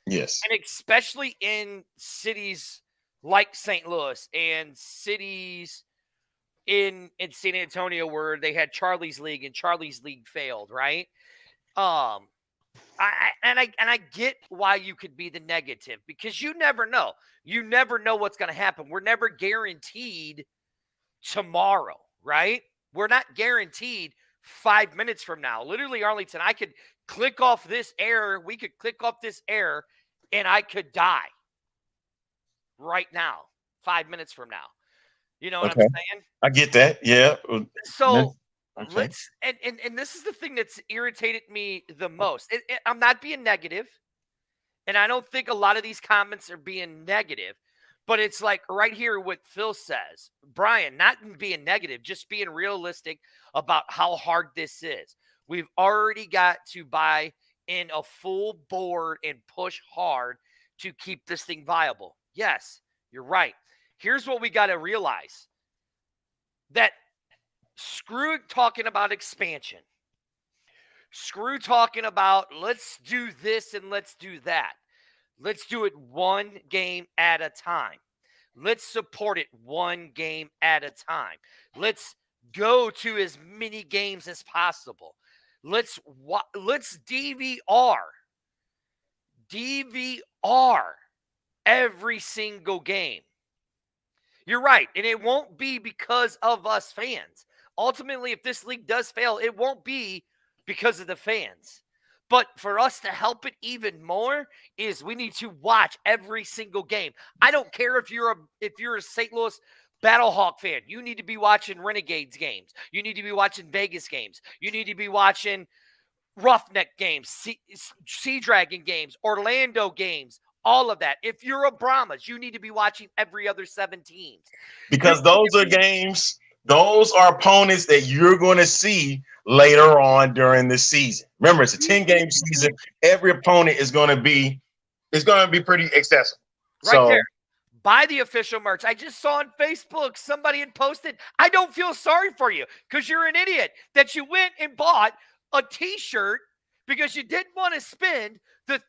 Yes. And especially in cities like St. Louis and cities in San Antonio where they had Charlie's League and Charlie's League failed, right? I get why you could be the negative because you never know. You never know what's going to happen. We're never guaranteed tomorrow, right? We're not guaranteed 5 minutes from now. Literally, Arlington, I could click off this air. We could click off this air and I could die right now, 5 minutes from now. You know what I'm saying? I get that. Yeah. So okay. let's and this is the thing that's irritated me the most. I'm not being negative, and I don't think a lot of these comments are being negative, but it's like right here what Phil says. Brian, not being negative, just being realistic about how hard this is. We've already got to buy in a full board and push hard to keep this thing viable. Yes, you're right. Here's what we got to realize. That screw talking about expansion. Screw talking about let's do this and let's do that. Let's do it one game at a time. Let's support it one game at a time. Let's go to as many games as possible. Let's DVR every single game. You're right, and it won't be because of us fans. Ultimately, if this league does fail, it won't be because of the fans. But for us to help it even more is we need to watch every single game. I don't care if you're a St. Louis Battlehawk fan. You need to be watching Renegades games. You need to be watching Vegas games. You need to be watching Roughneck games, Sea Dragon games, Orlando games. All of that. If you're a Brahmas, you need to be watching every other 7 teams. Because those are games, those are opponents that you're going to see later on during the season. Remember, it's a 10-game season. Every opponent is going to be pretty accessible. Right there. Buy the official merch. I just saw on Facebook somebody had posted, I don't feel sorry for you because you're an idiot that you went and bought a t-shirt because you didn't want to spend the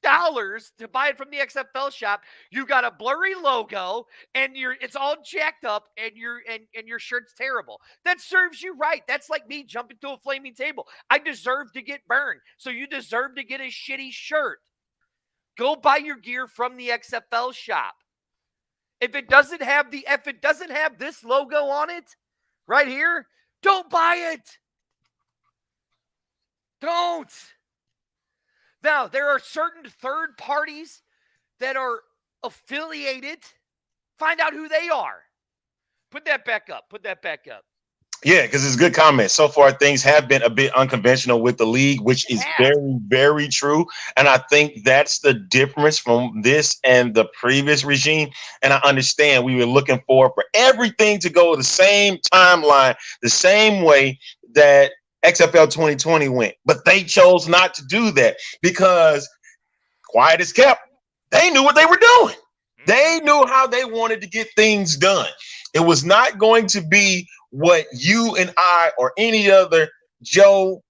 to buy it from the XFL shop. You got a blurry logo and it's all jacked up and your shirt's terrible. That serves you right. That's like me jumping to a flaming table. I deserve to get burned. So you deserve to get a shitty shirt. Go buy your gear from the XFL shop. If it doesn't have this logo on it right here, don't buy it. Don't. Now, there are certain third parties that are affiliated. Find out who they are. Put that back up. Yeah, because it's a good comment. So far, things have been a bit unconventional with the league, which is very, very true. And I think that's the difference from this and the previous regime. And I understand we were looking for everything to go the same timeline, the same way that XFL 2020 went. But they chose not to do that because, quiet as kept, they knew what they were doing. They knew how they wanted to get things done. It was not going to be what you and I or any other Joe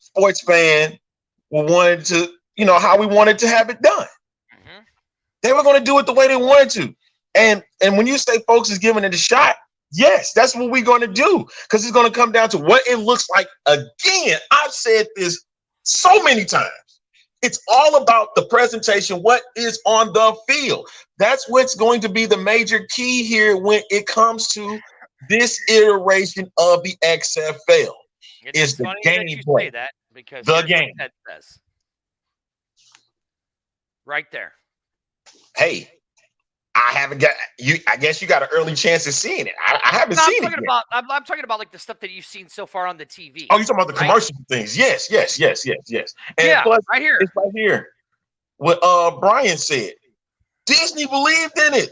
sports fan wanted to, how we wanted to have it done. Mm-hmm. They were going to do it the way they wanted to. And when you say folks is giving it a shot, yes, that's what we're going to do, because it's going to come down to what it looks like. Again, I've said this so many times. It's all about the presentation, what is on the field. That's what's going to be the major key here when it comes to this iteration of the XFL. It's the game that you play. Say that because the game that says right there. Hey, I haven't got you. I guess you got an early chance of seeing it. I haven't seen it yet. I'm talking about like the stuff that you've seen so far on the TV. Oh, you're talking about the commercial things? Yes. And yeah, plus, right here. It's right here. What Brian said. Disney believed in it.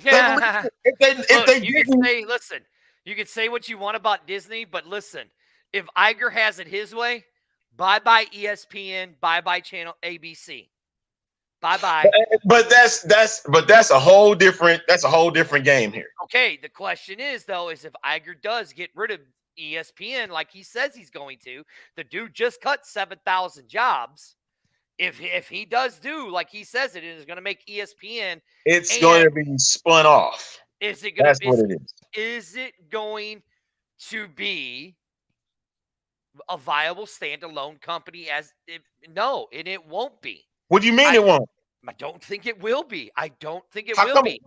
Yeah. If they you didn't, could say, listen, you could say what you want about Disney, but listen, if Iger has it his way, bye-bye ESPN, bye-bye channel ABC. Bye-bye. But that's a whole different game here. Okay, the question is though, is if Iger does get rid of ESPN like he says he's going to, the dude just cut 7,000 jobs. If he does do like he says it is going to make ESPN, it's going to be spun off. Is it going That's what it is. Is it going to be a viable standalone company? No, and it won't be. What do you mean it won't? I don't think it will be. I don't think it How will come? be.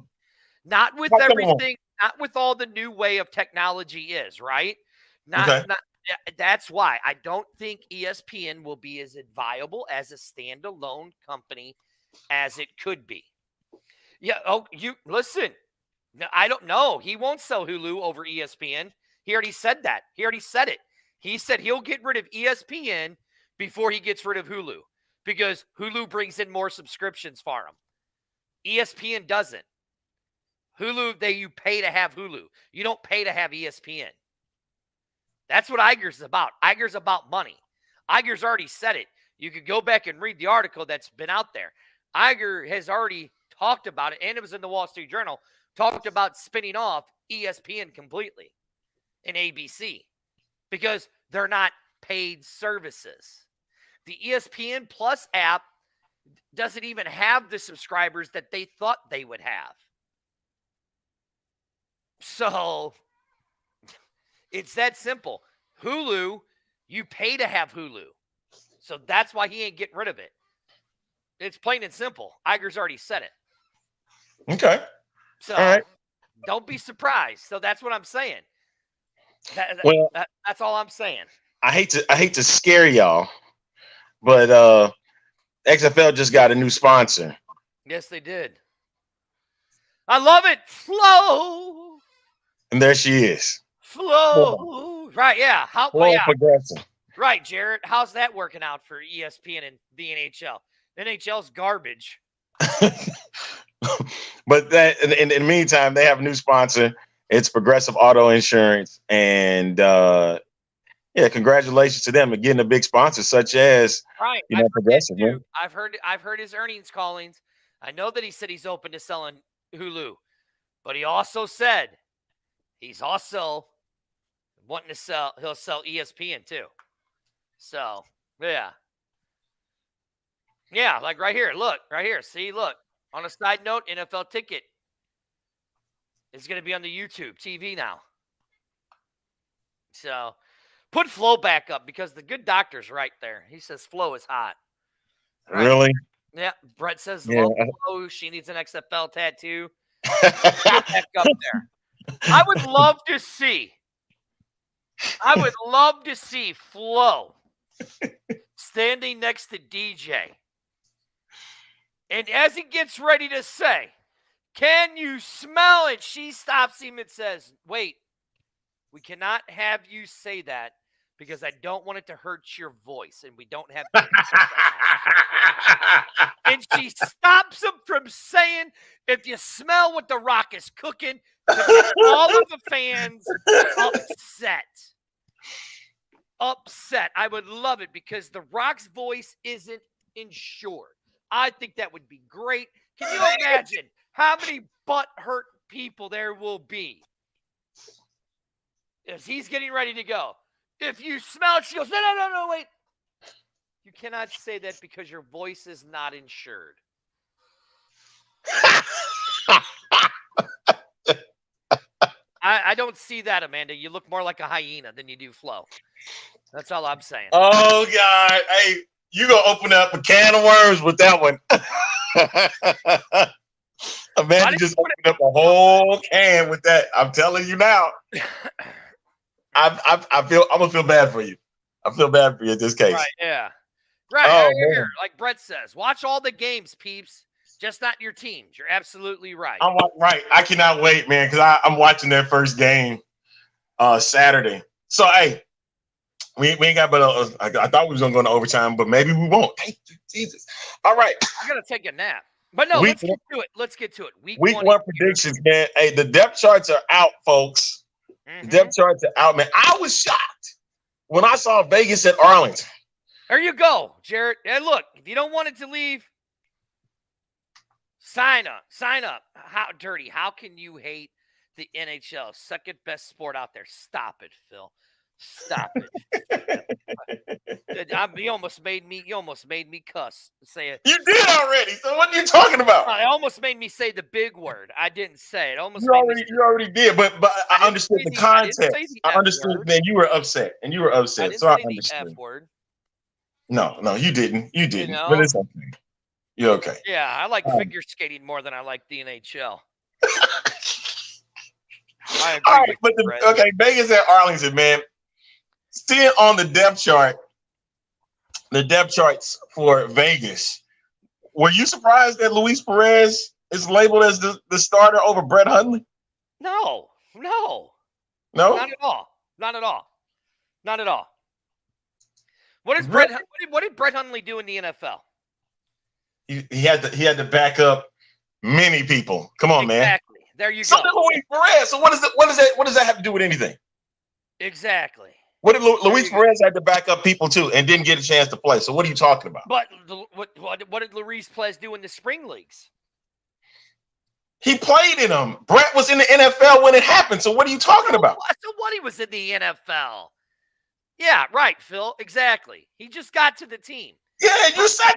Not with everything, not with all the new way of technology is, right? That's why I don't think ESPN will be as viable as a standalone company as it could be. Yeah. Oh, you listen. I don't know. He won't sell Hulu over ESPN. He already said that. He already said it. He said he'll get rid of ESPN before he gets rid of Hulu because Hulu brings in more subscriptions for him. ESPN doesn't. Hulu, you pay to have Hulu. You don't pay to have ESPN. That's what Iger's about. Iger's about money. Iger's already said it. You could go back and read the article that's been out there. Iger has already talked about it, and it was in the Wall Street Journal, talked about spinning off ESPN completely and ABC because they're not paid services. The ESPN Plus app doesn't even have the subscribers that they thought they would have. So it's that simple. Hulu, you pay to have Hulu. So that's why he ain't getting rid of it. It's plain and simple. Iger's already said it. Okay. So all right. Don't be surprised. So that's what I'm saying. That's all I'm saying. I hate to scare y'all, but XFL just got a new sponsor. Yes, they did. I love it. Flo. And there she is. Flo. Right, yeah. Progressive. Right, Jarrett. How's that working out for ESPN and the NHL? NHL's garbage. But that in the meantime, they have a new sponsor. It's Progressive Auto Insurance. And congratulations to them and getting a big sponsor such as Progressive. I've heard his earnings callings. I know that he said he's open to selling Hulu, but he also said he's also wanting to he'll sell ESPN too. So, yeah. Yeah, like right here. Look, right here. See, look. On a side note, NFL Ticket is going to be on the YouTube TV now. So put Flo back up because the good doctor's right there. He says Flo is hot. Right. Really? Yeah. Brett says Yeah. love Flo. She needs an XFL tattoo. Flo back up there. I would love to see Flo standing next to DJ. And as he gets ready to say, "Can you smell it?" she stops him and says, "Wait, we cannot have you say that because I don't want it to hurt your voice, and we don't have right And she stops him from saying, "If you smell what The Rock is cooking," to make all of the fans upset. I would love it because The Rock's voice isn't insured. I think that would be great. Can you imagine how many butt-hurt people there will be as he's getting ready to go? If you smell it, she goes, no, wait. You cannot say that because your voice is not insured. I don't see that, Amanda. You look more like a hyena than you do Flo. That's all I'm saying. Oh, God. Hey, you going to open up a can of worms with that one. Amanda just opened up a whole can with that. I'm telling you now. I'm gonna feel bad for you. I feel bad for you in this case. Right, yeah. Right. Here. Like Brett says, watch all the games, peeps. Just not your teams. You're absolutely right. I'm right. I cannot wait, man, because I'm watching that first game Saturday. So hey, we ain't got but I thought we was gonna go into overtime, but maybe we won't. Hey, Jesus. All right. I gotta take a nap. But no, let's get to it. Week one predictions, man. Hey, the depth charts are out, folks. Mm-hmm. The depth charts are out, man. I was shocked when I saw Vegas at Arlington. There you go, Jarrett. And look, if you don't want it to leave, sign up. How dirty? How can you hate the NHL? Second best sport out there. Stop it, Phil. Stop it. You almost made me cuss. Say it. You did already. So what are you talking about? It almost made me say the big word. I didn't say it. Almost. You already did, but I understood the context. I understood that you were upset, and you were upset. I didn't so I say understood. the F word. No, you didn't. You didn't. You know? But it's okay. You're okay. Yeah, I like figure skating more than I like the NHL. I agree. All right, but Vegas at Arlington, man. Still on the depth chart. The depth charts for Vegas. Were you surprised that Luis Perez is labeled as the starter over Brett Hundley? No. Not at all. What did Brett Hundley do in the NFL? He had to back up many people. Come on, man. Exactly. There you go. So did Luis Perez. So what does that have to do with anything? Exactly. What did Luis Perez had to back up people too and didn't get a chance to play? So what are you talking about? But what did Luis Perez do in the spring leagues? He played in them. Brett was in the NFL when it happened. So what are you talking about? So what? He was in the NFL. Yeah, right, Phil. Exactly. He just got to the team. Yeah, you said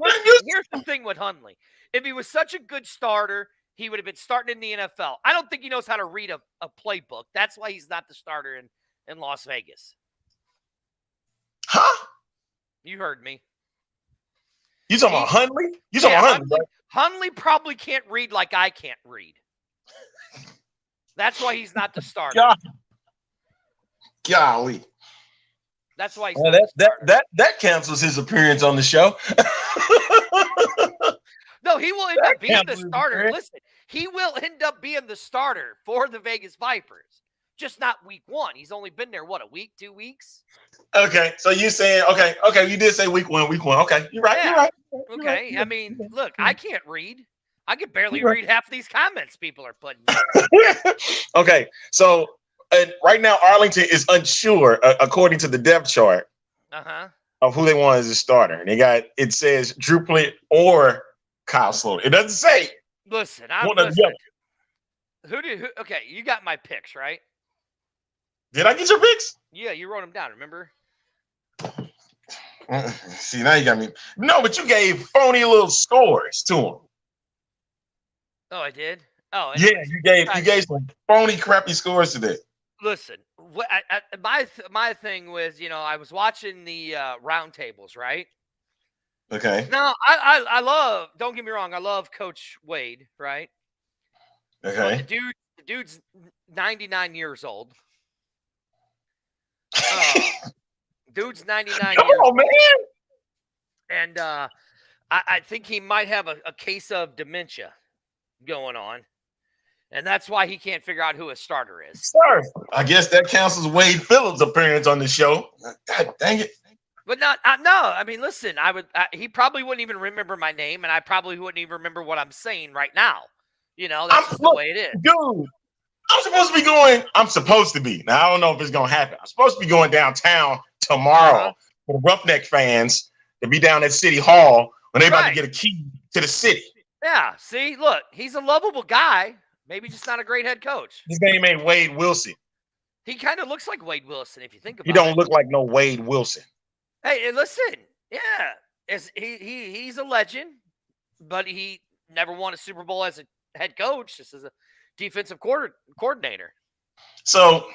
Here's the thing with Hundley. If he was such a good starter, he would have been starting in the NFL. I don't think he knows how to read a playbook. That's why he's not the starter in Las Vegas. Huh? You heard me. You talking about Hundley? You talking about Hundley? Right? Hundley probably can't read like I can't read. That's why he's not the starter. Golly. That's why he's that cancels his appearance on the show. No, he will end up being the starter. Listen, he will end up being the starter for the Vegas Vipers. Just not week one. He's only been there, what, a week, 2 weeks? Okay, so you saying, okay, you did say week one. Okay, you're right, yeah. You're right. I mean, look, I can't read. I can barely read half of these comments people are putting. Okay, so right now Arlington is unsure, according to the depth chart, of who they want as a starter. And it says Drew Plitt or Kyle Sloter. It doesn't say. Listen, okay, you got my picks, right? Did I get your picks? Yeah, you wrote them down, remember? See, now you got me. No, but you gave phony little scores to him. Oh, I did. Oh, Yeah, anyways, you gave some phony, crappy scores today. listen. What my thing was, I was watching the roundtables, right? Okay. No, I love. Don't get me wrong, I love Coach Wade, right? But Okay. the dude's 99 years old. Dude's 99 Come years on, old. man. And I think he might have a case of dementia going on. And that's why he can't figure out who a starter is. Sir, I guess that counts as Wade Phillips' appearance on the show. God dang it. But no. I mean, listen, he probably wouldn't even remember my name, and I probably wouldn't even remember what I'm saying right now. That's just the way it is. Dude, I'm supposed to be. Now, I don't know if it's going to happen. I'm supposed to be going downtown tomorrow for the Roughneck fans to be down at City Hall when they're about to get a key to the city. Yeah, see, look, he's a lovable guy. Maybe just not a great head coach. His name ain't Wade Wilson. He kind of looks like Wade Wilson if you think about it. He don't look like no Wade Wilson. Hey, listen, yeah, he's a legend, but he never won a Super Bowl as a head coach. This is a defensive coordinator. So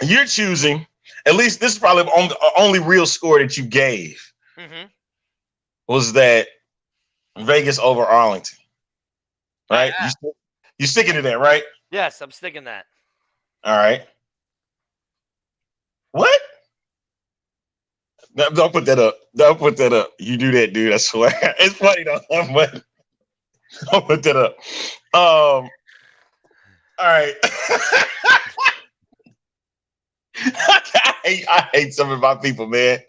you're choosing, at least this is probably the only real score that you gave was that Vegas over Arlington, right? You sticking to that, right? Yes, I'm sticking that. All right. What? Don't put that up. Don't put that up. You do that, dude. I swear. It's funny though. But don't put that up. All right. I hate some of my people, man.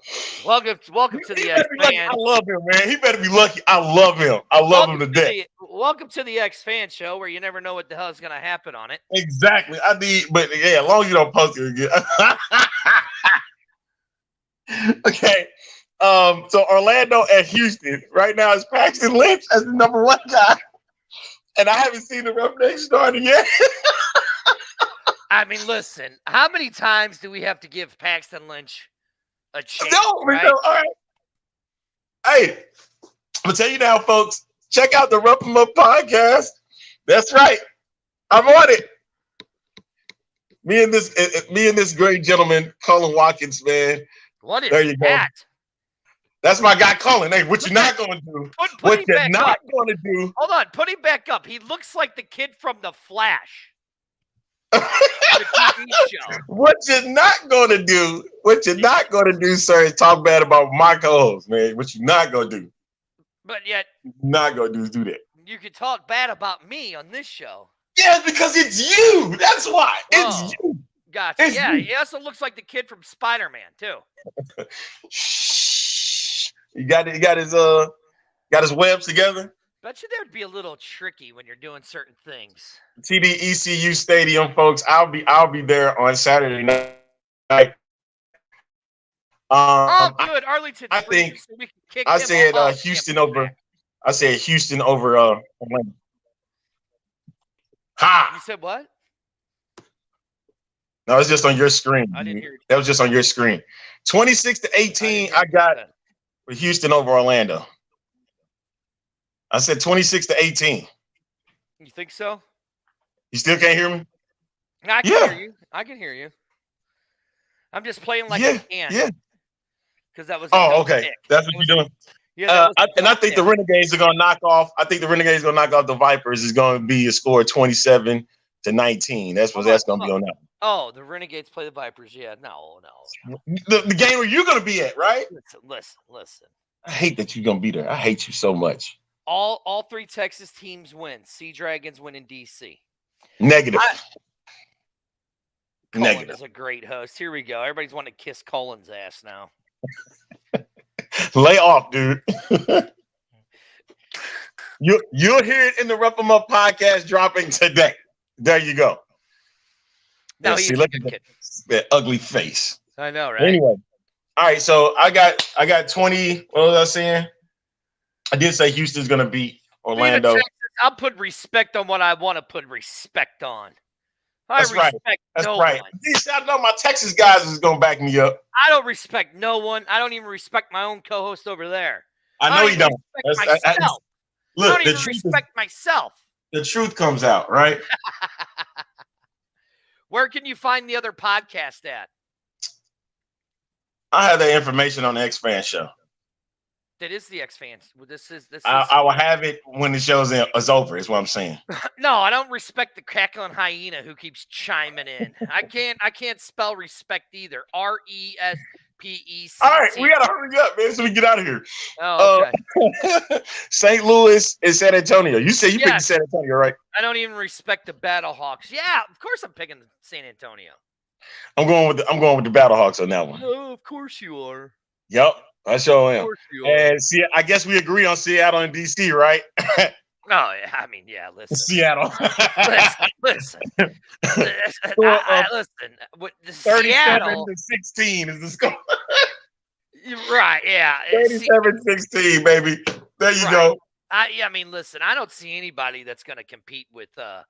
Welcome to the X Fan. I love him, man. He better be lucky. I love him. I love him to death. Welcome to the X Fan show, where you never know what the hell is going to happen on it. Exactly. But yeah, as long as you don't post it again. Okay. So Orlando at Houston right now is Paxton Lynch as the number 1 guy, and I haven't seen the Roughneck starting yet. I mean, listen, how many times do we have to give Paxton Lynch a chance? No, right? all right. Hey, I'm gonna tell you now, folks. Check out the Rough 'Em Up podcast. That's right. I'm on it. Me and this great gentleman, Colin Watkins, man. What is there you that? Go. That's my guy, Colin. Hey, what you're not going to do? What you're not going to do? Hold on, put him back up. He looks like the kid from The Flash. The TV show. What you're not going to do? What you're not going to do, sir, is talk bad about my co-host, man. What you're not going to do? But yet, not going to do is do that. You can talk bad about me on this show. Yeah, because it's you. That's why. It's you. Gotcha. It's you. He also looks like the kid from Spider-Man too. Shh. He got his webs together. Bet you that would be a little tricky when you're doing certain things. TD ECU Stadium, folks. I'll be there on Saturday night. Good. Arlington. I think I said Houston over. I said Houston over Orlando. Ha! You said what? No, it's just on your screen. I didn't hear you. That was just on your screen. 26-18. I got for Houston over Orlando. I said 26-18. You think so? You still can't hear me? I can hear you. I can hear you. I'm just playing like I can. Yeah. Because that was. Okay. Pick. That's what you're doing. Yeah. I think the Renegades are going to knock off. I think the Renegades are going to knock off the Vipers. Is going to be a score of 27-19. That's what that's going to be on that. Oh, the Renegades play the Vipers. Yeah. No. The game where you're going to be at, right? Listen. I hate that you're going to be there. I hate you so much. All 3 Texas teams win. Sea Dragons win in DC. Negative. Colin is a great host. Here we go. Everybody's wanting to kiss Colin's ass now. Lay off, dude. You'll hear it in the Rough 'Em Up podcast dropping today. There you go. No, look at that ugly face. I know, right? Anyway, all right. So I got 20. What was I saying? I did say Houston's going to beat Orlando. I'll put respect on what I want to put respect on. That's right. respect That's no right. one. I know my Texas guys is gonna back me up. I don't respect no one. I don't even respect my own co-host over there. I know you don't. Respect myself. I Look, don't even respect myself. the truth comes out, right? Where can you find the other podcast at? I have that information on the X-Fan show. That is the X-Fans. This is. I will have it when the show's is over, is what I'm saying. No, I don't respect the cackling hyena who keeps chiming in. I can't spell respect either. RESPECT. All right, we gotta hurry up, man, so we get out of here. Oh, okay. St. Louis and San Antonio. You say you Yes. picked San Antonio, right? I don't even respect the Battlehawks. Yeah, of course I'm picking San Antonio. I'm going with the Battlehawks on that one. Oh, of course you are. Yep, I sure Of am. course you are. And see, I guess we agree on Seattle and DC, right? Oh, yeah. I mean, yeah. Listen. Seattle. Listen. Listen. With the 37 Seattle. to 16 is the score. Right. Yeah. 37-16, baby. There you go. I mean, listen. I don't see anybody that's going to compete with the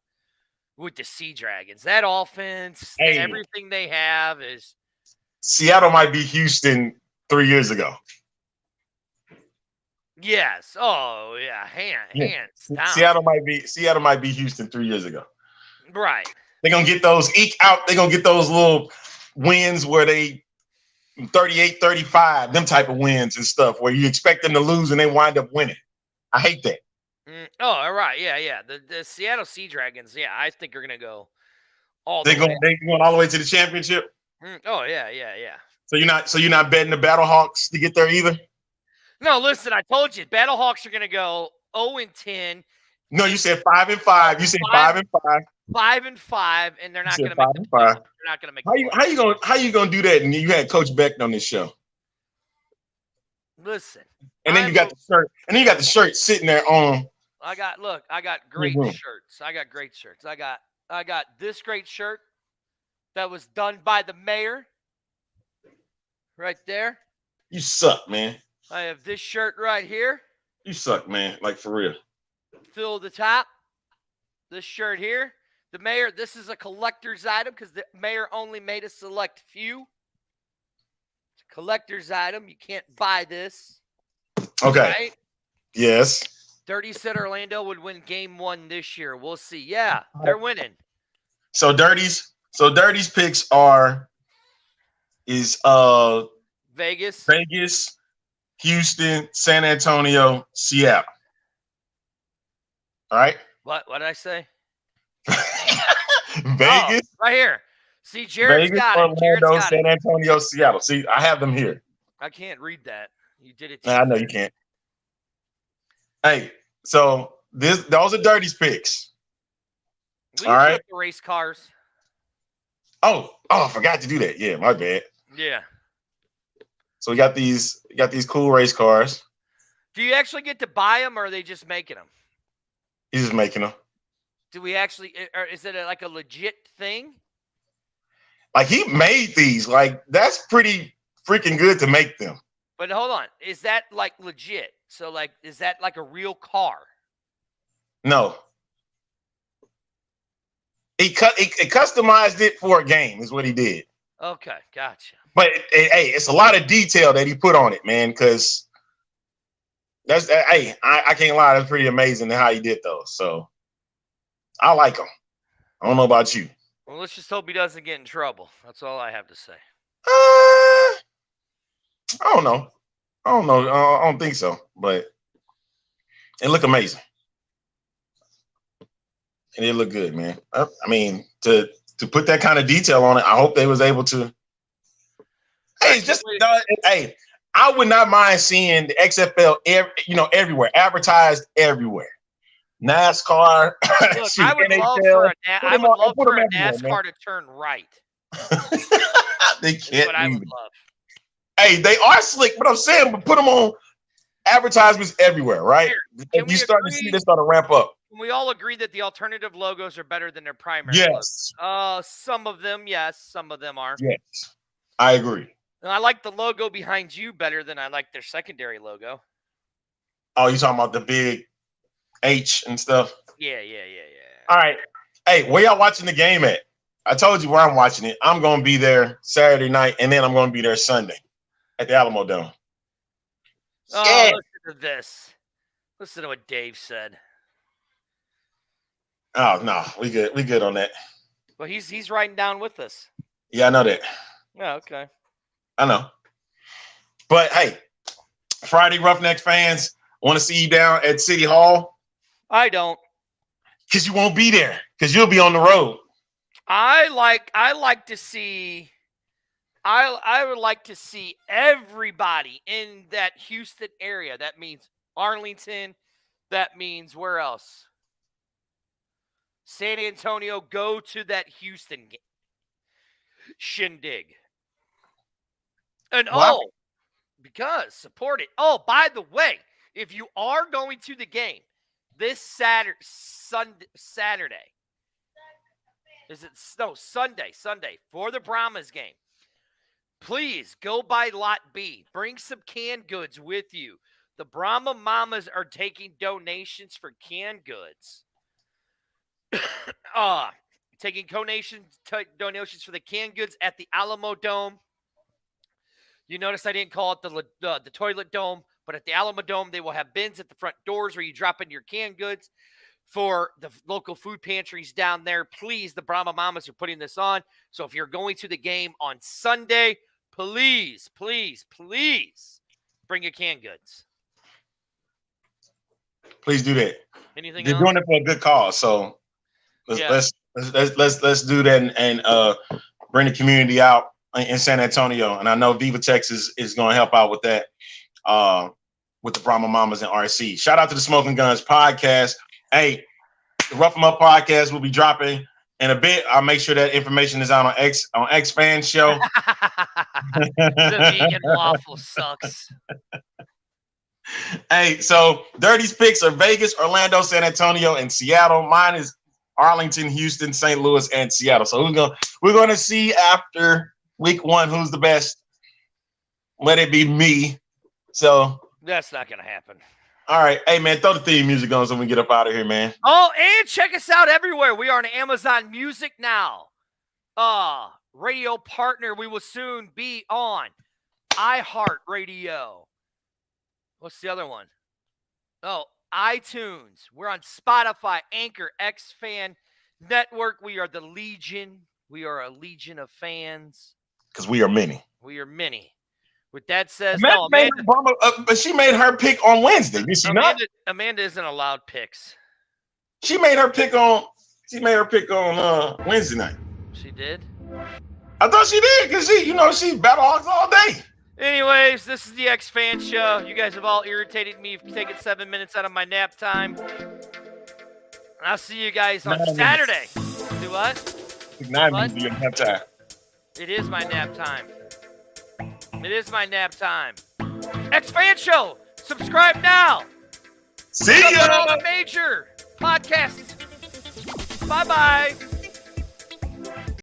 Sea Dragons. That offense, Hey. everything they have is. Seattle might be Houston 3 years ago. Yes. Oh, yeah. Hands down. Seattle might be Houston 3 years ago. Right. They're gonna get those eke out. They're gonna get those little wins where they 38-35, them type of wins and stuff where you expect them to lose and they wind up winning. I hate that. Oh, all right. Yeah. The Seattle Sea Dragons, yeah, I think are gonna go all They're the way. going all the way to the championship. Oh, yeah. So you're not betting the Battlehawks to get there either? No, listen, I told you, Battlehawks are gonna go 0-10. No, you said 5-5. You said 5-5. 5-5, and they're not You going said to make the 5-5. playoffs. They're not going to make. How you gonna do that? And you had Coach Beck on this show, Listen, and then you got the shirt, and then you got the shirt sitting there on. I got great Mhm. shirts. I got this great shirt that was done by the mayor, right there. You suck, man. I have this shirt right here, You suck, man. Like for real. fill the top. This shirt here, the mayor. This is a collector's item because the mayor only made a select few. It's a collector's item. You can't buy this. Okay. Right? Yes. Dirty said Orlando would win game 1 this year. We'll see. Yeah, they're winning. So Dirty's picks is Vegas. Vegas, Houston, San Antonio, Seattle. All right. What did I say? Vegas, Oh, right here. See, Jared's got it. Jared's Orlando, got San it. Antonio, Seattle. See, I have them here. I can't read that. You did it. I know you can't. Hey, so those are Dirty's picks. We all can right. put the race cars. Oh, I forgot to do that. Yeah, my bad. Yeah. So we got these cool race cars. Do you actually get to buy them, or are they just making them? He's just making them. Do we actually, or is it like a legit thing? Like he made these. Like that's pretty freaking good to make them. But hold on, is that like legit? So like, is that like a real car? No. He customized it for a game is what he did. Okay, gotcha. But hey, it's a lot of detail that he put on it, man. Because that's I can't lie, that's pretty amazing how he did those. So I like them. I don't know about you. Well, let's just hope he doesn't get in trouble. That's all I have to say. I don't know. I don't think so. But it look amazing. And it looked good, man. I mean, to put that kind of detail on it, I hope they was able to. Hey, it's just hey, I would not mind seeing the XFL, everywhere, advertised everywhere. NASCAR, Look, I would love for a NASCAR to turn right. They can't. What I would love. Hey, they are slick, but I'm saying, but put them on advertisements everywhere, right? Here, you start to see this start to ramp up. Can we all agree that the alternative logos are better than their primary Yes. logos? Some of them, yes. Some of them are. Yes, I agree. And I like the logo behind you better than I like their secondary logo. Oh, you talking about the big H and stuff? Yeah. All right. Hey, where y'all watching the game at? I told you where I'm watching it. I'm going to be there Saturday night, and then I'm going to be there Sunday at the Alamo Dome. Oh, Yeah. listen to this. Listen to what Dave said. Oh no, we good. We good on that. Well, he's writing down with us. Yeah, I know that. Yeah, okay. I know. But hey, Friday Roughnecks fans, want to see you down at City Hall? I don't. Because you won't be there. Because you'll be on the road. I like to see. I would like to see everybody in that Houston area. That means Arlington. That means where else? San Antonio. Go to that Houston shindig. And because support it. Oh, by the way, if you are going to the game this Saturday. Sunday for the Brahmas game. Please go by Lot B. Bring some canned goods with you. The Brahma Mamas are taking donations for canned goods. Taking donations for the canned goods at the Alamo Dome. You notice I didn't call it the toilet dome, but at the Alamo Dome, they will have bins at the front doors where you drop in your canned goods. For the local food pantries down there, please, the Brahma Mamas are putting this on. So if you're going to the game on Sunday, please, please, please bring your canned goods. Please do that. Anything You're else? doing it for a good cause, so let's do that and bring the community out in San Antonio. And I know Viva Texas is going to help out with that with the Brahma Mamas and RC. Shout out to the Smoking Guns podcast. Hey, the Rough 'em Up podcast will be dropping in a bit. I'll make sure that information is out on X Fan Show. The vegan waffle sucks. Hey, so Dirty's picks are Vegas, Orlando, San Antonio, and Seattle. Mine is Arlington, Houston, St. Louis, and Seattle. So we're gonna see after week 1 who's the best. Let it be me. So that's not gonna happen. All right. Hey, man, throw the theme music on so we get up out of here, man. Oh, and check us out everywhere. We are on Amazon Music now. Radio partner. We will soon be on iHeartRadio. What's the other one? Oh, iTunes. We're on Spotify, Anchor, XFan Network. We are the Legion. We are a legion of fans. Because we are many. We are many. With that said, but she made her pick on Wednesday. Did she not? Amanda isn't allowed picks. She made her pick on Wednesday night. She did? I thought she did because she battle hogs all day. Anyways, this is the X Fan Show. You guys have all irritated me for taking 7 minutes out of my nap time. And I'll see you guys on Saturday. Do what? 9 minutes of your nap time. It is my nap time. It is my nap time. X Fan Show. Subscribe now. See ya. On the major podcasts. Bye-bye.